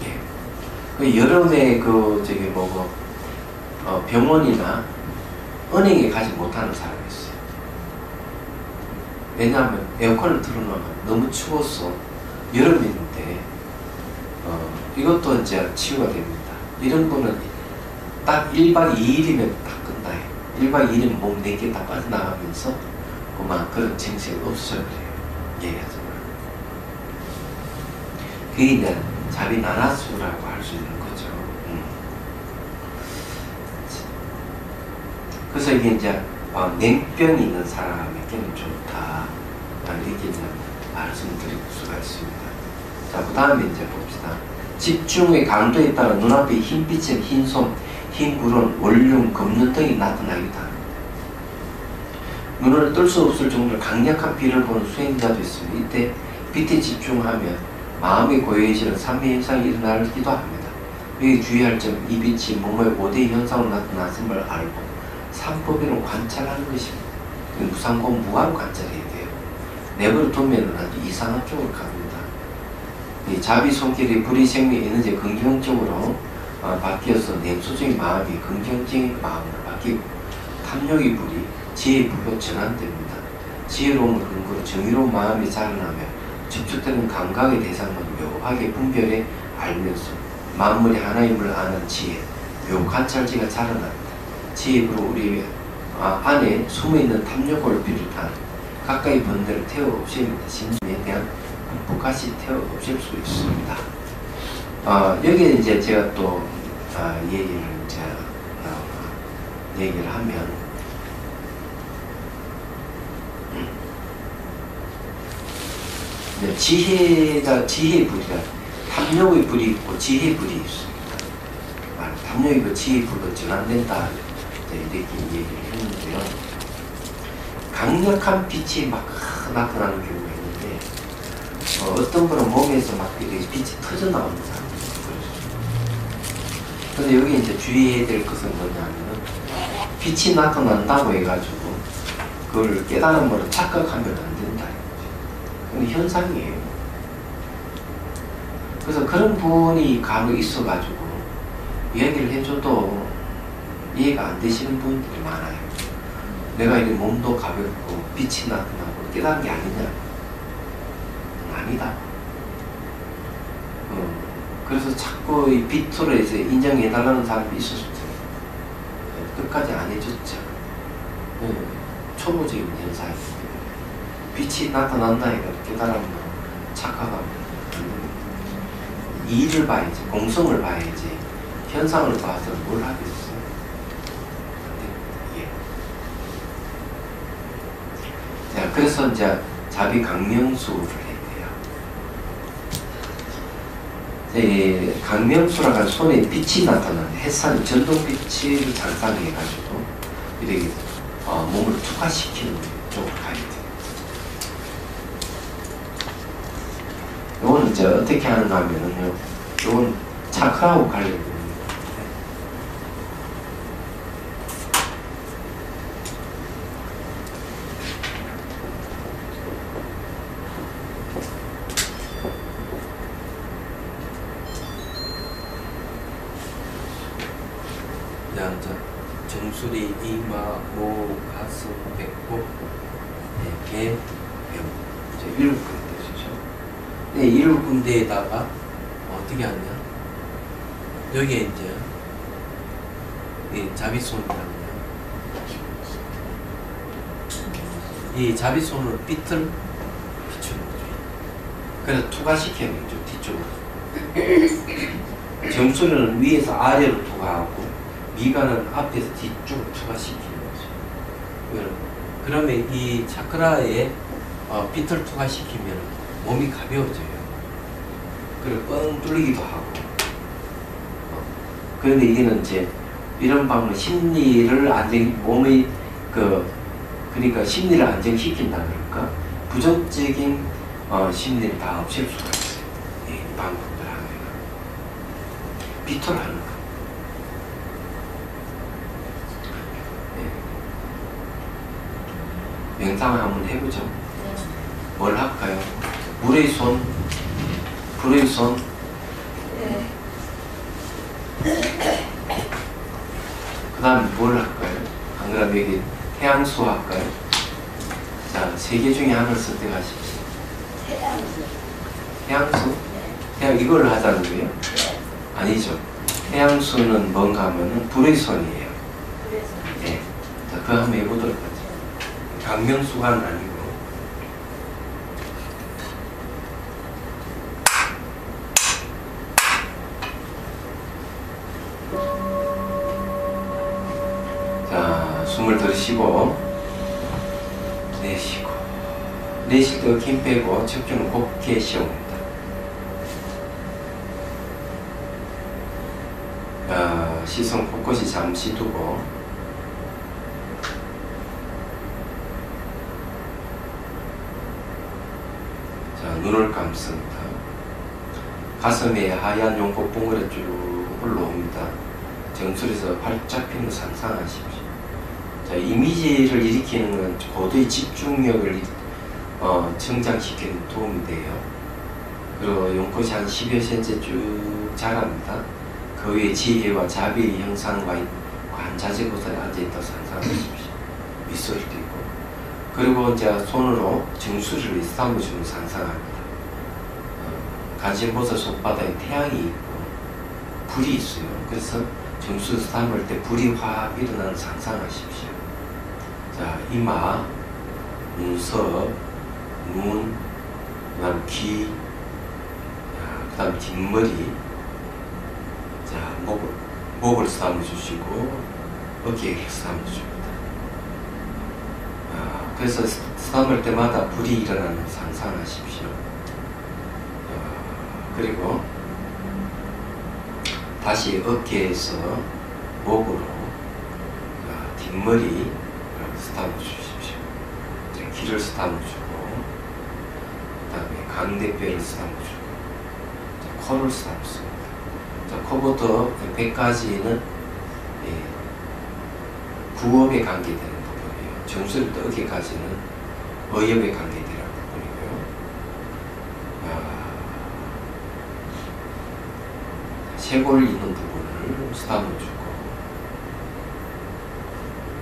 예. 그 여름에 병원이나 은행에 가지 못하는 사람이 있어요. 왜냐하면 에어컨을 틀어놓으면 너무 추워서 여름인데 이것도 이제 치유가 됩니다. 이런 거는 딱 1박 2일이면 다 끝나요. 1박 2일이면 몸 냉기 다 빠져나가면서 그만 그런 증세가 없어져버려요. 얘기하지만 그게 이제 자비 나나수라고 할 수 있는 거죠. 그래서 이게 이제 냉병이 있는 사람에게는 좋다. 이렇게 이제 말씀드릴 수가 있습니다. 자, 그 다음에 이제 봅시다. 집중의 강도에 따라 눈앞에 흰빛의 흰솜, 흰 구름, 원룸, 검눈 등이 나타나기도 합니다. 눈을 뜰 수 없을 정도로 강력한 빛을 보는 수행자도 있습니다. 이때 빛에 집중하면 마음이 고요해지는 삼미현상이 일어나기도 합니다. 여기 주의할 점, 이 빛이 몸의 5대 현상으로 나타났음을 알고 삼법으로 관찰하는 것입니다. 무상고 무한 관찰해야 돼요. 내버려 두면 아주 이상한 쪽으로 갑니다. 이 자비 손길이 불의 생명 에너지 긍정적으로 바뀌어서 냉소적인 마음이 긍정적인 마음으로 바뀌고 탐욕의 불이 지혜의 불로 전환됩니다. 지혜로움을 근거로 정의로운 마음이 자라나며 집중되는 감각의 대상을 묘하게 분별해 알면서 만물이 하나임을 아는 지혜, 묘 관찰지가 자라납니다. 지혜의 불로 우리 안에 숨어있는 탐욕을 비롯한 가까이 번뇌를 태워 없앱니다. 심리에 대한 불까지 태워 없앨 수 있습니다. 여기에 이제 제가 또 얘기를 하면 지혜의 불이라 탐욕의 불이 있고 지혜의 불이 있습니다. 탐욕의 불, 지혜의 불로 전환된다 이렇게 얘기를 했는데요. 강력한 빛이 막 나타나는 경우가 있는데 어떤 분은 몸에서 막 이렇게 빛이 터져 나오는 사람들이 있어요. 근데 여기 이제 주의해야 될 것은 뭐냐면은 빛이 나타난다고 해가지고 그걸 깨달음으로 착각하면 안 된다. 그건 현상이에요. 그래서 그런 분이 간혹 있어가지고 이야기를 해줘도 이해가 안 되시는 분들이 많아요. 내가 이렇게 몸도 가볍고 빛이 나타나고 깨달은 게 아니냐? 아니다. 그래서 자꾸 이 빛으로 해서 인정해달라는 사람이 있었을 텐데 끝까지 안 해줬죠. 초보적인 현상이에요. 빛이 나타난다 해서 깨달으면 착각하면 안 됩니다. 이를 봐야지, 공성을 봐야지 현상을 봐서 뭘 하겠어요? 자, 그래서 이제 자비 강명수를 해야 돼요. 강명수라고 하는 손에 빛이 나타나는 햇살, 전동빛을 장상해가지고 이렇게 몸을 투과시키는 쪽으로 가야 돼요. 이거는 이제 어떻게 하는가 하면은요, 이건 차크라하고 관련됩니다. 정수리, 이마, 목, 가슴, 배꼽, 배, 뼈. 이제 7군데죠. 네, 7군데에다가 어떻게 하냐? 여기에 이제 이 자비손이라고요. 이 자비손으로 빛을 비추는 거죠. 그래서 투과시키는 거죠, 뒤쪽으로. 정수리는 위에서 아래로 투과하고 미간은 앞에서 뒤쪽으로 투과시키는 거죠. 그러면 이 차크라에 빛을 투과시키면 몸이 가벼워져요. 그리고 뻥 뚫리기도 하고. 그런데 이게는 이제 이런 방법은 심리를 몸의 그러니까 심리를 안정시킨다 그럴까? 부정적인 심리를 다 없앨 수가 있어요. 이 방법들 하면 빛을 하는 거. 명상을 한번 해보죠. 뭘 할까요? 물의 손, 불의 손. 그 다음에 뭘 할까요? 안 그러면 여기 태양수 할까요? 자, 3개 중에 하나를 선택하십시오. 태양수? 태양 이걸 하자는 거예요? 아니죠. 태양수는 뭔가 하면은 불의 손이에요. 네. 자, 그거 한번 해보도록 하죠. 강명수가는 아니고. 자, 숨을 들이쉬고 내쉬고, 내쉴 때 힘 빼고 집중을 곱게 쉬어옵니다. 시선 곳곳이 잠시 두고 눈을 감습니다. 가슴에 하얀 용꽃 봉우리 쭉 올라옵니다. 정수리에서 활짝 피는 거 상상하십시오. 자, 이미지를 일으키는 건 고도의 집중력을 성장시키는 도움이 돼요. 그리고 용꽃이 한 10여 cm 쭉 자랍니다. 그 위에 지혜와 자비의 형상과 관자재 곳에 앉아있다고 상상하십시오. 미소를 띠고. 그리고 이제 손으로 정수리를 삼으시면 상상합니다. 간신보살 손바닥에 태양이 있고 불이 있어요. 그래서 정수를 삼을 때 불이 확 일어나는 상상하십시오. 자, 이마, 눈썹, 눈, 그 다음 귀, 그 다음 뒷머리, 자, 목을 삼아주시고 어깨를 삼아줍니다. 그래서 삼을 때마다 불이 일어나는 상상하십시오. 그리고 다시 어깨에서 목으로 뒷머리 스타트 주십시오. 귀를 스타트 주고, 그 다음에 강대뼈를 스타트 주고, 코를 스타트 줍니다. 코부터 배까지는 구업에 관계되는 부분이에요. 정수리부터 어깨까지는 어엽에 관계되는 부분이고요. 쇄골 있는 부분을 스타트 주고,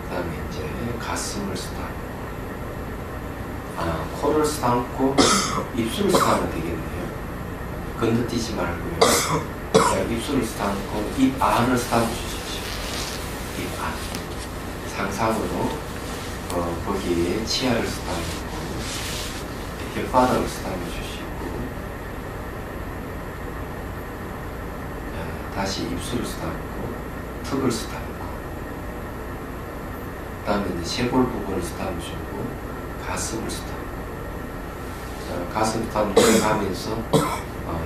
그 다음에 이제 가슴을 스타트, 코를 스타트고 입술을 스타트하면 되겠네요. 건너뛰지 말고요. 자, 입술을 스타트고 입 안을 스타트 주십시오. 입 안. 상상으로 거기에 치아를 스타트하고 혓바닥을 스타트 주시고, 다시 입술을 스타트하고 턱을 스타트하고, 그 다음에 이제 쇄골 부분을 스타트 주고 가슴을 스타트하고, 가슴 스타트 내려가면서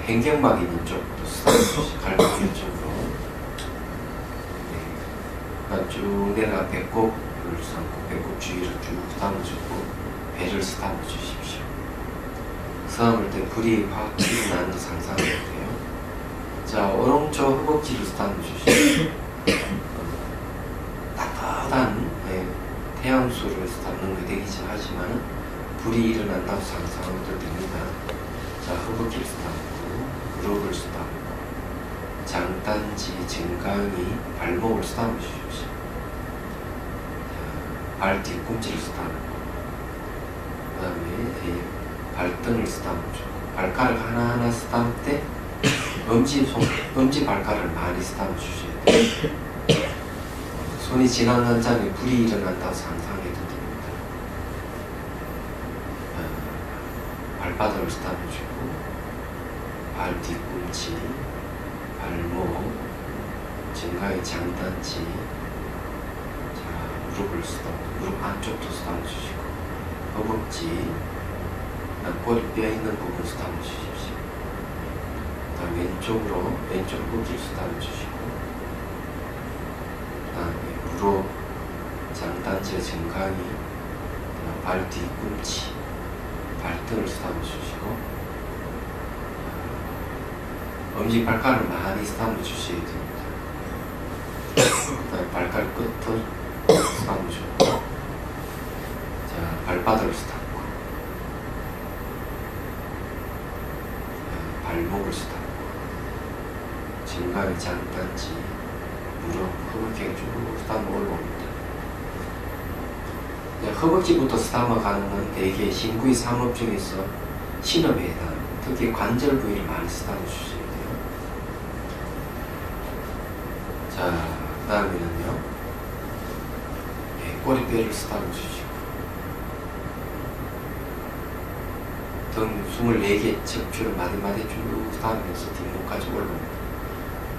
행경막 있는 쪽도 스타트 주시고 갈비뼈 쪽으로, 쭉 내려가 배꼽을 삼고 배꼽 주위를 쭉 담아주고 배를 스타트 주십시오. 삼을 때 불이 확 일어나는 거 상상해볼게요. 자, 오른쪽 허벅지를 스타트 주시고 따뜻한 태양수를 스타트는 게 되긴 하지만 불이 일어난다고 상상해도 됩니다. 자, 허벅지를 스타트하고 무릎을 스타트하고 장단지, 정강이, 발목을 스타트 주십시오. 발 뒤꿈치를 스타트하고, 그 다음에 발등을 스타트 주고, 발가락 하나하나 스타트 때 엄지 발가락을 많이 스타트 주셔야 돼요. 손이 지나간 장에 불이 일어난다고 상상해도 됩니다. 발바닥을 스타트 주고, 발 뒤꿈치, 발목, 정강이 장단지, 자, 무릎을 무릎 안쪽도 스타트 주시고, 허벅지, 꼬리뼈 있는 부분 스타트 주십시오. 다음 왼쪽으로 왼쪽 허벅지를 스타트 주시고, 그 다음에 무릎, 장단지, 정강이, 발 뒤꿈치, 발등을 스타트 주시고, 엄지발가락을 많이 스타트 주셔야 됩니다. 그 다음에 발가락 끝을 스타트 주고, 자, 발바닥을 스타트, 발목을 스타트, 정강이 장단지, 무릎, 허벅지가 쭉 스타트 올라옵니다. 허벅지부터 스타트 가는 건 대개 신구의 상업 중에서 신업에 해당합니다. 특히 관절 부위를 많이 스타트 주셔야 돼요. 자, 그 다음에는요, 꼬리뼈를 스타트 주시고, 등 24개 척추를 마디마디 쭉 스타트하면서 뒷목까지 올라옵니다.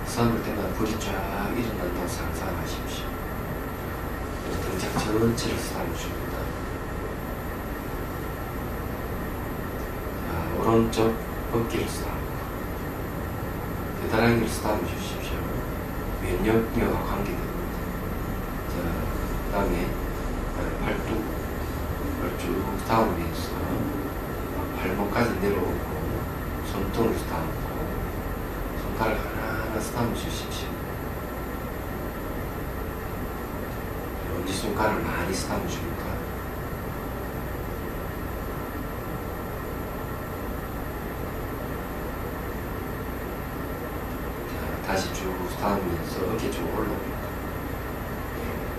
삼을 때마다 불이 쫙 일어난다고 상상하십시오. 등짝 전체를 스타트 줍니다. 자, 오른쪽 어깨를 스타트, 겨드랑이를 스타트 주십시오. 면역력과 관계됩니다. 자, 그 다음에 팔뚝을 쭉 닿으면서 발목까지 내려오고 손등으로 쓰다듬고 손가락 하나하나 쓰다듬어 주십시오. 엄지손가락을 많이 쓰다듬어 줍니다. 자, 다시 쭉 쓰다듬으면서 어깨 쭉 올라옵니다.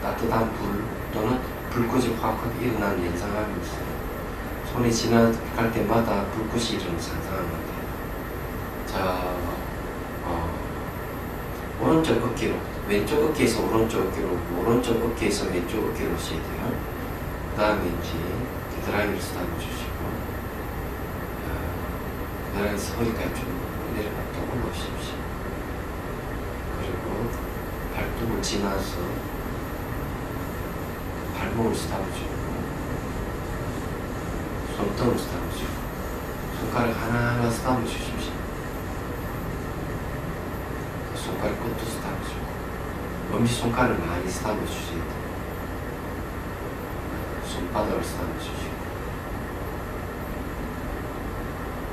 따뜻한 불 또는 불꽃이 확 일어나는 연상하고 있어요. 손이 지나갈 때마다 불꽃이 일어나는 상상하면 돼요. 자, 오른쪽 어깨로, 왼쪽 어깨에서 오른쪽 어깨로, 오른쪽 어깨에서 왼쪽 어깨로 오셔야 돼요. 그 다음에 이제 겨드랑이를 쓰다듬어 주시고, 겨드랑이에서 허리까지 쭉 내려갔다 올라오십시오. 그리고 발톱을 지나서 발목을 쓰다듬어 주고, 손등을 쓰다듬어 주고, 손가락 하나하나 쓰다듬어 주십시오. 손가락 끝도 쓰다듬어 주고, 엄지손가락을 많이 쓰다듬어 주셔야 돼요. 손바닥을 쓰다듬어 주시고,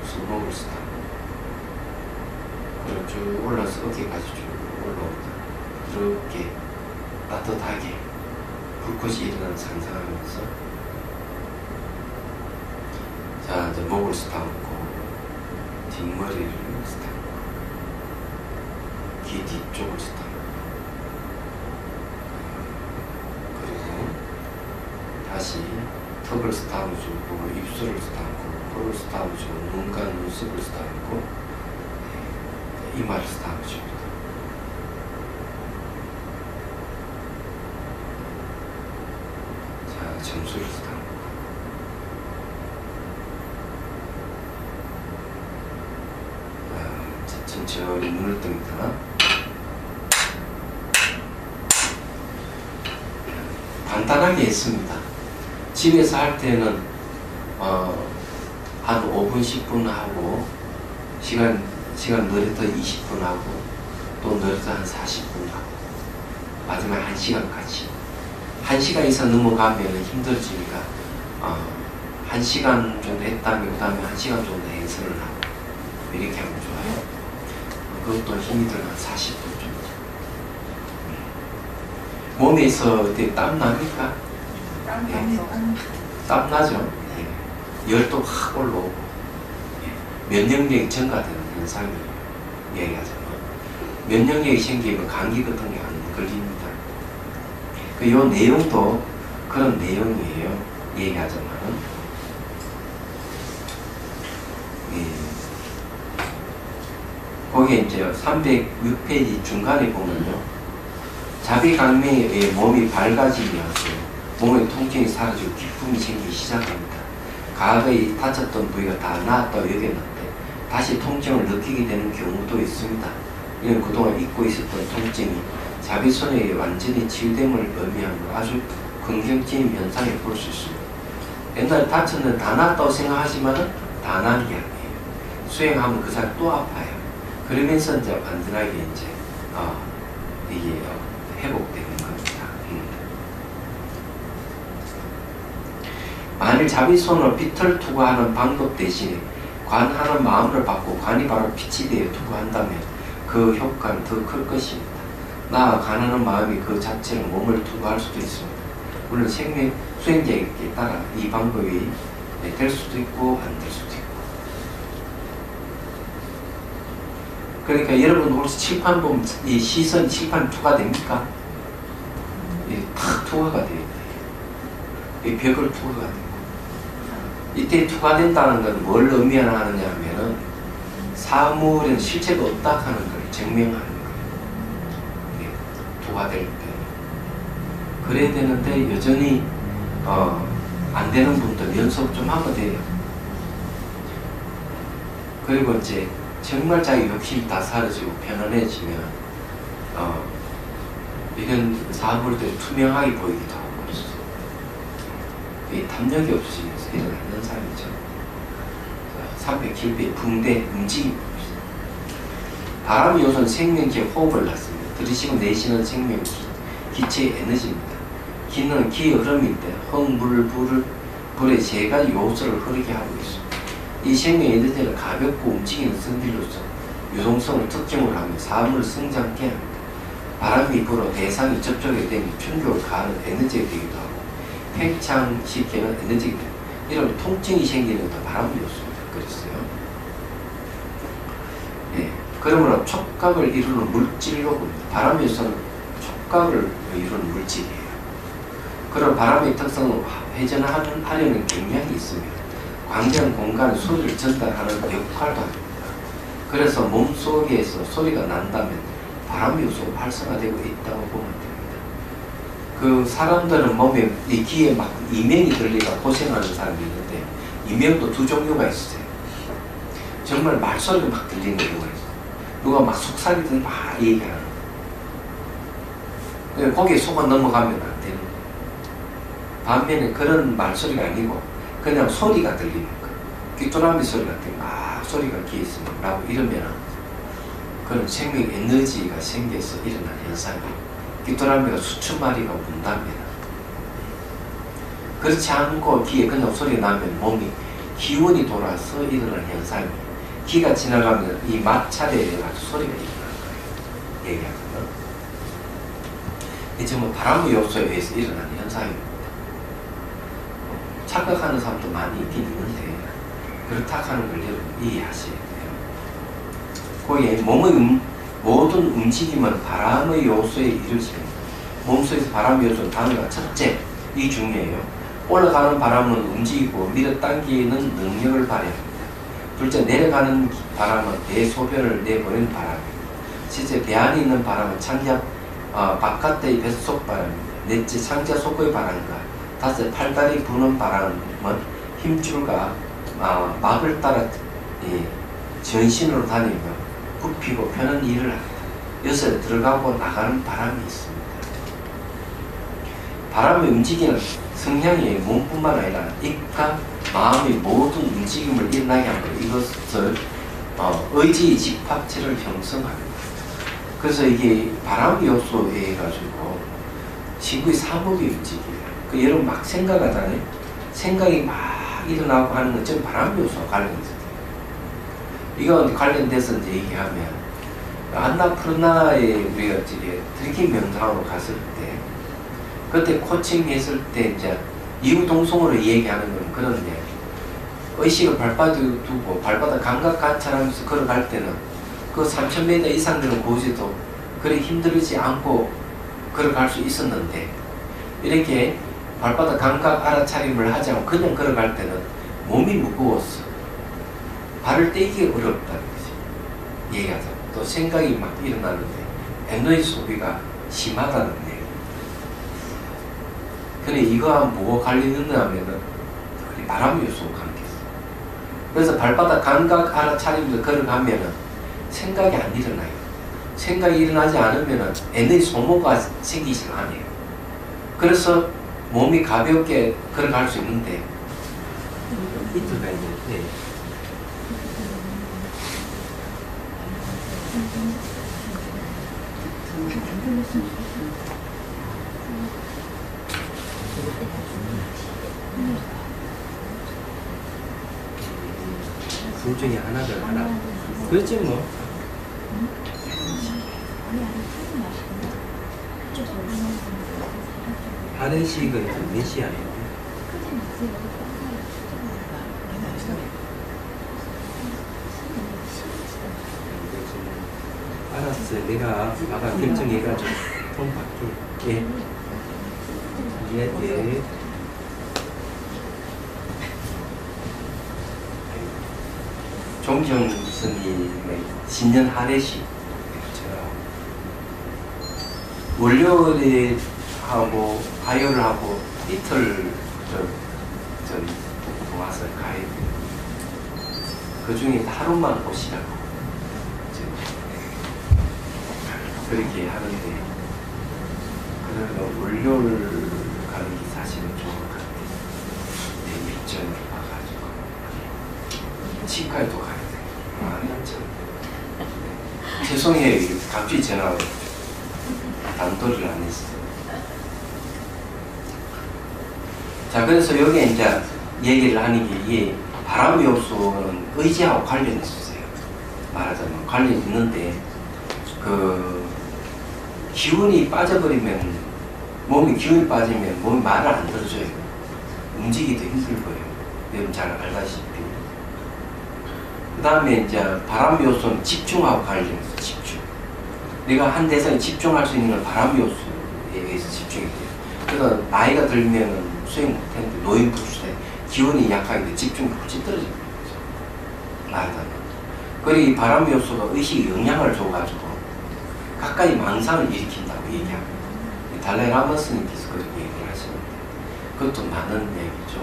손목을 쓰다듬어, 그리고 쭉 올라서 어깨까지 쭉 올라옵니다. 이렇게 따뜻하게 불꽃이 일어나는 상상하면서, 자, 이제 목을 쓰다듬고, 뒷머리를 쓰다듬고, 귀 뒤쪽을 쓰다듬고, 그리고 다시 턱을 쓰다듬어주고, 입술을 쓰다듬고, 코를 쓰다듬어주고, 눈과 눈썹을 쓰다듬고, 이마를 쓰다듬어줍니다. 자, 점수를 쓰다듬고, 천천히 눈을 뜹니다. 간단하게 했습니다. 집에서 할 때는 한 5분, 10분 하고, 시간 늘어서 20분 하고, 또 늘어서 한 40분 하고, 마지막에 1시간까지. 1시간 이상 넘어가면 힘들어지니까 1시간 정도 했다면 그 다음에 1시간 정도 해설을 하고, 이렇게 하면 좋아요. 그것도 힘이 들어 한 40분 정도. 몸에서 어때 땀 납니까? 땀 나죠? 네. 열도 확 올라오고, 면역력이 증가되는 현상이 얘기하자면, 면역력이 생기면 감기 같은 게 안 걸립니다. 요 내용도 그런 내용이에요. 얘기하자면. 거기에 이제 306페이지 중간에 보면요. 자비강매에 의해 몸이 밝아지면서 몸의 통증이 사라지고 기쁨이 생기기 시작합니다. 과거에 다쳤던 부위가 다 나았다고 여겼는데 다시 통증을 느끼게 되는 경우도 있습니다. 이는 그동안 잊고 있었던 통증이 자비손에 의해 완전히 치유됨을 의미하는 아주 긍정적인 현상을 볼 수 있습니다. 옛날에 다쳤는데 다 나았다고 생각하지만은 다 나은 게 아니에요. 수행하면 그 사람 또 아파요. 그러면서 이제 완전하게 이제 이게 회복되는 겁니다. 만일 자비손으로 빛을 투구하는 방법 대신에 관하는 마음을 받고 관이 바로 빛이 되어 투구한다면 그 효과는 더 클 것입니다. 나아 관하는 마음이 그 자체로 몸을 투구할 수도 있습니다. 물론 생명 수행자에게 따라 이 방법이 될 수도 있고 안 될 수도 있고. 그러니까 여러분 혹시 칠판 보면 이 시선 칠판 투과됩니까? 탁 투과가 돼요. 이 벽을 투과가 되고, 이때 투과된다는 건 뭘 의미하느냐 하면은 사물에는 실체가 없다 하는 걸 증명하는 거예요. 투과될 때. 그래야 되는데 여전히 안 되는 분들 연습 좀 하면 돼요. 그리고 이제 정말 자기 욕심이 다 사라지고 편안해지면 이런 사물들이 투명하게 보이기도 하고 그랬어요. 이 탐욕이 없어지면서 일어나는 삶이죠. 307배 붕대 움직임. 바람이 우선 생명체 호흡을 낳습니다. 들이쉬고 내쉬는 생명 기체의 에너지입니다. 기는 기의 흐름인데 흙, 물, 불의 세 가지 요소를 흐르게 하고 있습니다. 이 생명 에너지는 가볍고 움직이는 성질로서 유동성을 특징으로 하며 사물을 성장케 합니다. 바람이 불어 대상이 접촉하게 되면 충격을 가하는 에너지가 되기도 하고 팽창시키는 에너지가 됩니다. 이런 통증이 생기는 것도 바람 요소입니다. 그랬어요. 예, 그러므로 촉각을 이루는 물질로 봅니다. 바람 요소는 촉각을 이루는 물질이에요. 그런 바람의 특성은 회전하려는 경향이 있으며 광대한 공간에 소리를 전달하는 역할도 합니다. 그래서 몸속에서 소리가 난다면 바람 요소가 활성화되고 있다고 보면 됩니다. 그 사람들은 몸에 이 귀에 막 이명이 들리가 고생하는 사람이 있는데 이명도 두 종류가 있어요. 정말 말소리가 막 들리는 경우가 있어요. 누가 막 속삭이듯이 막 얘기하는 거예요. 거기에 속아 넘어가면 안 되는 거예요. 반면에 그런 말소리가 아니고 그냥 소리가 들리는 거예요. 귀뚜라미 소리 같은 막 소리가 귀에 있으면 라고 이러면 그런 생명 에너지가 생겨서 일어난 현상이에요. 귀뚜라미가 수천 마리가 운답니다. 그렇지 않고 귀에 그냥 소리 나면 몸이 기운이 돌아서 일어나는 현상이 기가 지나가면 이 마찰에 가지고 소리가 일어나는 거예요. 얘기하면 이 전부 바람 요소에 의해서 일어나는 현상입니다. 착각하는 사람도 많이 있긴 있는데 그렇다 하는 걸 여러분 이해하셔야 돼요. 거기에 몸의 모든 움직임은 바람의 요소에 이루어집니다. 몸속에서 바람 요소는 단어가 첫째, 이 중요해요. 올라가는 바람은 움직이고 밀어당기는 능력을 발휘합니다. 둘째, 내려가는 바람은 대소변을 내보내는 바람입니다. 셋째, 배 안에 있는 바람은 창자 바깥의 뱃속 바람입니다. 넷째, 창자 속의 바람과 다섯째, 팔다리 부는 바람은 힘줄과 막을 따라 전신으로 다니며 굽히고 펴는 일을 합니다. 여섯째, 들어가고 나가는 바람이 있습니다. 바람이 움직이는 성향이 몸뿐만 아니라 입과 마음의 모든 움직임을 일어나게 하므로 이것을 의지의 집합체를 형성합니다. 그래서 이게 바람 요소에 의해 가지고 지구의 사목이 움직여요. 그 여러분 막 생각하잖아요. 생각이 막 일어나고 하는 건 전 바람 요소와 관련있어요. 이거 관련돼서 이제 얘기하면 안나푸르나에 우리가 이제 트레킹 명상으로 갔을 때 그때 코칭했을 때 이제 이구동성으로 얘기하는 건 그런데 의식을 발바닥에 두고 발바닥 감각 관찰하면서 걸어갈 때는 그 3000m 이상 되는 곳에도 그리 힘들지 않고 걸어갈 수 있었는데 이렇게 발바닥 감각 알아차림을 하지 않고 그냥 걸어갈 때는 몸이 무거웠어. 발을 떼기가 어렵다는 거지. 얘기하자. 또 생각이 막 일어나는데 에너지 소비가 심하다는 얘기. 근데 이거와 뭐가 관련이 있느냐 하면은 바람 요소가 관계있어. 그래서 발바닥 감각 알아차리면서 걸어가면은 생각이 안 일어나요. 생각이 일어나지 않으면은 에너지 소모가 생기지 않아요. 그래서 몸이 가볍게 걸어갈 수 있는데 이틀가 있는데 둘 중에 하나를 하나. 그렇지 뭐. 하늘식은 몇 시 안에? 알았어요. 내가 아까 결정해가지고 돈 받게. 예. 예. 종정 스님의 신년 하례식 월요일에 하고 화요일 하고 이틀 전 와서 가야 돼요. 그 중에 하루만 오시라고 그렇게 하는데 그러면 월요일 가는 게 사실은 좋은 것 같아요. 내 일정을 봐가지고 치과에도 가야 돼요. 죄송해요. 갑자기 전화가 단도리를 안 했어요. 자, 그래서 여기 이제 얘기를 하는 게 이게 바람 요소는 의지하고 관련이 있어요. 말하자면 관련이 있는데 그 기운이 빠져버리면 몸이 기운이 빠지면 몸이 말을 안 들어줘요. 움직이기도 힘들 거예요. 여러분 잘 알다시피. 그 다음에 이제 바람 요소는 집중하고 관련이 있어요. 집중. 내가 한 대상에 집중할 수 있는 건 바람 요소에 의해서 집중이 돼요. 그래서 나이가 들면은 수행 못하는데 노인 불수에 기운이 약하게 돼 집중이 훨씬 떨어지는 거죠. 말하자면. 그리고 이 바람 요소가 의식에 영향을 줘가지고 가까이 망상을 일으킨다고 얘기합니다. 달라이 라마스님께서 그렇게 얘기를 하시는데 그것도 많은 얘기죠.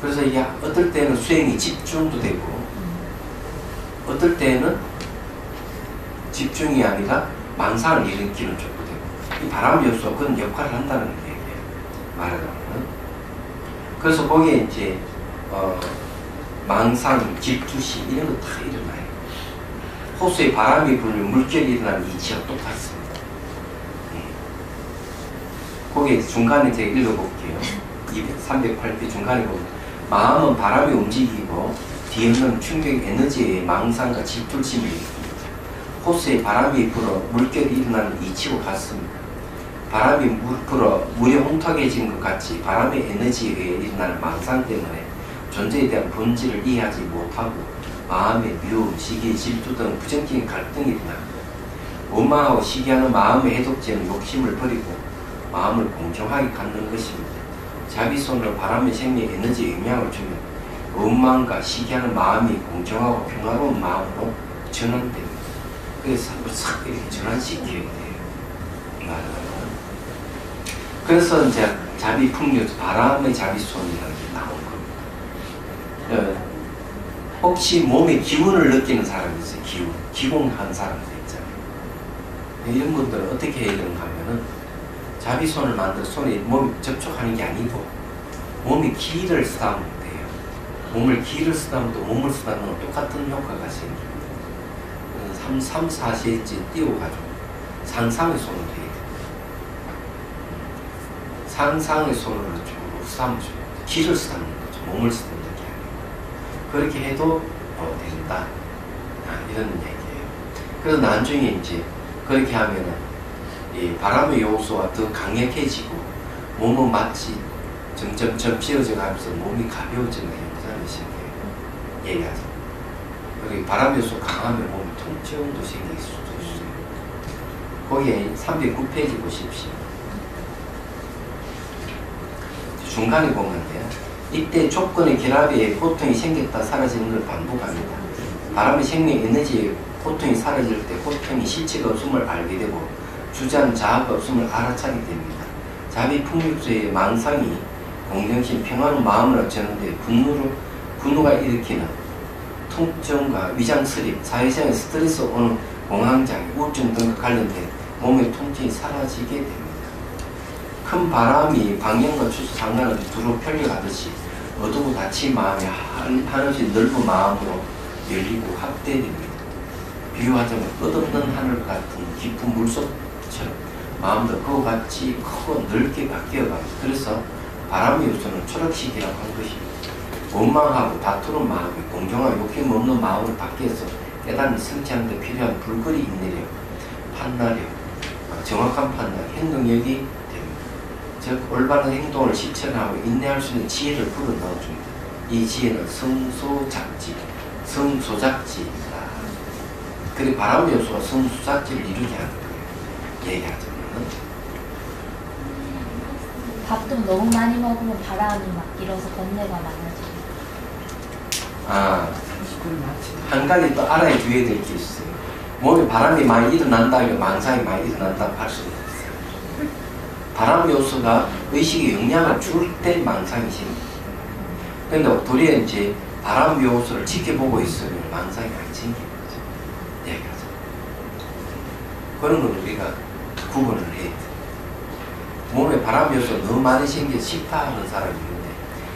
그래서 이게 어떨 때는 수행이 집중도 되고 어떨 때는 집중이 아니라 망상을 일으키는 쪽도 되고 이 바람 요소가 그런 역할을 한다는 얘기예요. 말하자면. 그래서 거기에 이제 망상, 질투심 이런 거 다 일어나요. 호수에 바람이 불면 물결이 일어나는 이치와 똑같습니다. 거기에 중간에 제가 읽어볼게요. 308피 중간에 보면 마음은 바람이 움직이고 뒤에는 충격 에너지의 망상과 질투심이 일으킵니다. 호수에 바람이 불어 물결이 일어나는 이치와 같습니다. 바람이 불어 물이 홍탁해진 것 같이 바람의 에너지에 의해 일어나는 망상 때문에 존재에 대한 본질을 이해하지 못하고 마음의 미움, 시기, 질투 등 부정적인 갈등이 일어납니다. 원망하고 시기하는 마음의 해독제는 욕심을 버리고 마음을 공정하게 갖는 것입니다. 자기 손으로 바람의 생명 에너지에 영향을 주면 원망과 시기하는 마음이 공정하고 평화로운 마음으로 전환됩니다. 그래서 싹 이렇게 전환시켜야 돼요. 그래서 이제 자비풍류, 바람의 자비손이라는 게 나온 겁니다. 혹시 몸에 기운을 느끼는 사람이 있어요. 기공한 사람들 있잖아요. 이런 분들은 어떻게 해야 되는가 하면은 자비손을 만들어 손에 몸이 접촉하는 게 아니고 몸에 기를 쓰다 보면 돼요. 몸을 기를 쓰다 보면 몸을 쓰다 보면 똑같은 효과가 생깁니다. 3, 4세째 띄워가지고 상상의 손을 해야 돼요. 상상의 손으로 쭉 삼죠. 기를 쓰다는 거죠. 몸을 쓰다는 게 아니고. 그렇게 해도 된다. 이런 얘기예요. 그래서 나중에 이제 그렇게 하면은 이 바람의 요소가 더 강력해지고 몸은 마치 점점점 찌어져 가면서 몸이 가벼워지는 현상이 생겨요. 얘기하죠. 그리고 바람 요소 강하면 몸이 통증도 생길 수도 있어요. 거기에 309페이지 보십시오. 중간에 보면요. 이때 조건의 결합에 고통이 생겼다 사라지는 걸 반복합니다. 바람의 생명 에너지에 고통이 사라질 때 고통이 실체가 없음을 알게 되고 주저하는 자아가 없음을 알아차게 됩니다. 자비 풍육수의 망상이 공정심 평화로운 마음을 얻는데 분노가 일으키는 통증과 위장스립, 사회생활 스트레스 오는 공황장애, 우울증 등과 관련된 몸의 통증이 사라지게 됩니다. 큰 바람이 방향과 추수 상관없이 두루 편려가듯이 어두고 닫힌 마음이 한없이 넓은 마음으로 열리고 확대됩니다. 비유하자면 끝없는 하늘 같은 깊은 물속처럼 마음도 그와 같이 크고 넓게 바뀌어갑니다. 그래서 바람의 요소는 초록식이라고 한 것입니다. 원망하고 다투는 마음이 공정하고 욕심 없는 마음을 바뀌어서 깨달음을 성취하는 데 필요한 불거리 인내력, 판단력, 정확한 판단, 행동력이 됩니다. 즉 올바른 행동을 실천하고 인내할 수 있는 지혜를 불어넣어줍니다. 이 지혜는 성소작지입니다. 그리고 바람의 요소가 성소작지를 이루게 하는 거예요. 얘기하자면 밥도 너무 많이 먹으면 바람이 막 일어서 번뇌가 많아지고. 한 가지 또 알아야 줘야 될 게 있어요. 몸에 바람이 많이 일어난다, 망상이 많이 일어난다고 할 수는 없어요. 바람 요소가 의식에 영향을 줄 때 망상이 생깁니다. 그런데 도리어 이제 바람 요소를 지켜보고 있으면 망상이 안 생기는 거죠. 얘기하죠. 그런 걸 우리가 구분을 해야 돼요. 몸에 바람 요소 너무 많이 생겨서 식파하는 사람이 있는데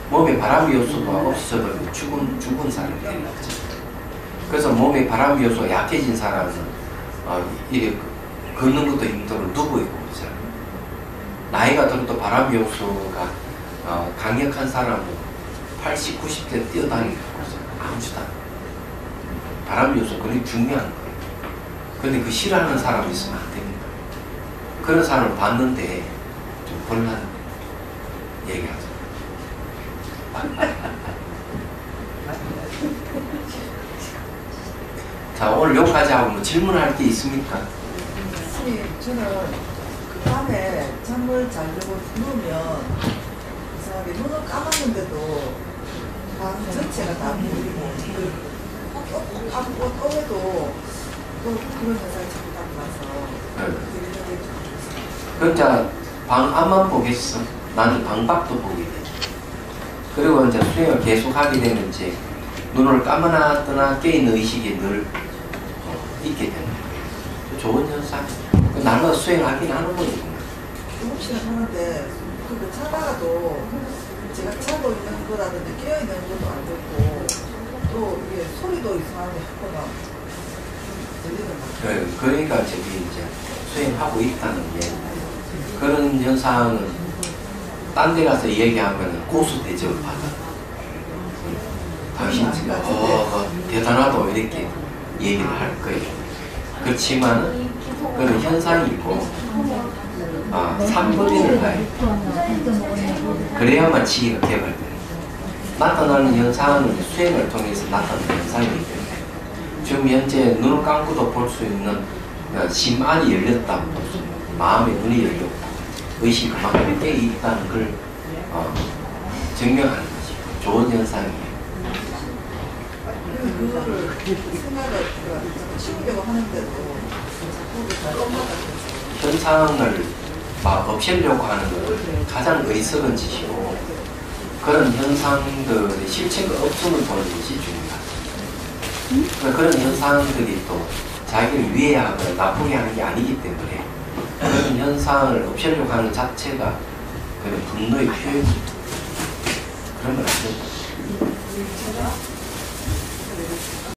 몸에 바람 요소가 없어버리면 죽은 사람이 되는 거죠. 그래서 몸에 바람 요소가 약해진 사람은 이렇게 걷는 것도 힘들고 누워있고 그러잖아요. 나이가 들어도 바람 요소가 강력한 사람은 80, 90대 뛰어다니고 아무 짓도 안 해. 바람 요소 그게 중요한 거예요. 근데 그 싫어하는 사람이 있으면 안 됩니다. 그런 사람을 봤는데 좀 곤란 얘기하죠. 자, 오늘 여기까지 하고 뭐 질문할 게 있습니까? 선생님, 저는 그 밤에 잠을 잘 자고 누우면 이상하게 눈을 감았는데도 방 전체가 다 보이고 꼭 감고 떠해도 또 그런 현상이 자꾸 나타나서 그러니까 방 앞만 보겠어. 나는 방 밖도 보게 돼. 그리고 이제 수행을 계속 하게 되면 이제 눈을 감아놨거나 깨있는 의식이 늘 있게 되는 거예요. 좋은 현상. 나는 수행하긴 하는 거니구나. 조금씩은 하는데 그 자다가도 제가 자고 있는 거라든지 깨어 있는 것도 안 듣고 또 이게 소리도 이상하게 하거나 들리는 것 같아요. 그러니까 저기 이제 수행하고 있다는 게 그런 현상은 딴 데 가서 얘기하면 고수 대접을 받아. 당신 지금 대단하다 이렇게 얘기를 할 거예요. 그렇지만 그런 현상이 있고 3분리를 가야 돼. 그래야만 지혜가 개발돼요. 나타나는 현상은 수행을 통해서 나타나는 현상이기 때문에 지금 현재 눈을 감고도 볼 수 있는 심 안이 열렸다, 마음의 눈이 열렸고 의식이 그만큼 깨있다는 걸 증명하는 거지. 좋은 현상이에요. 그거를 생각을 치우려고 하는데도 자꾸 현상을 없애려고 하는 건 가장 어리석은 짓이고 그런 현상들의 실체가 없음을 보는 것이 중요하다. 그러니까 그런 현상들이 또 자기를 위해하거나 나쁘게 하는 게 아니기 때문에 그런 현상을 없애려고 하는 자체가 그런 분노의 표현입니다. 그런 건 안 된다.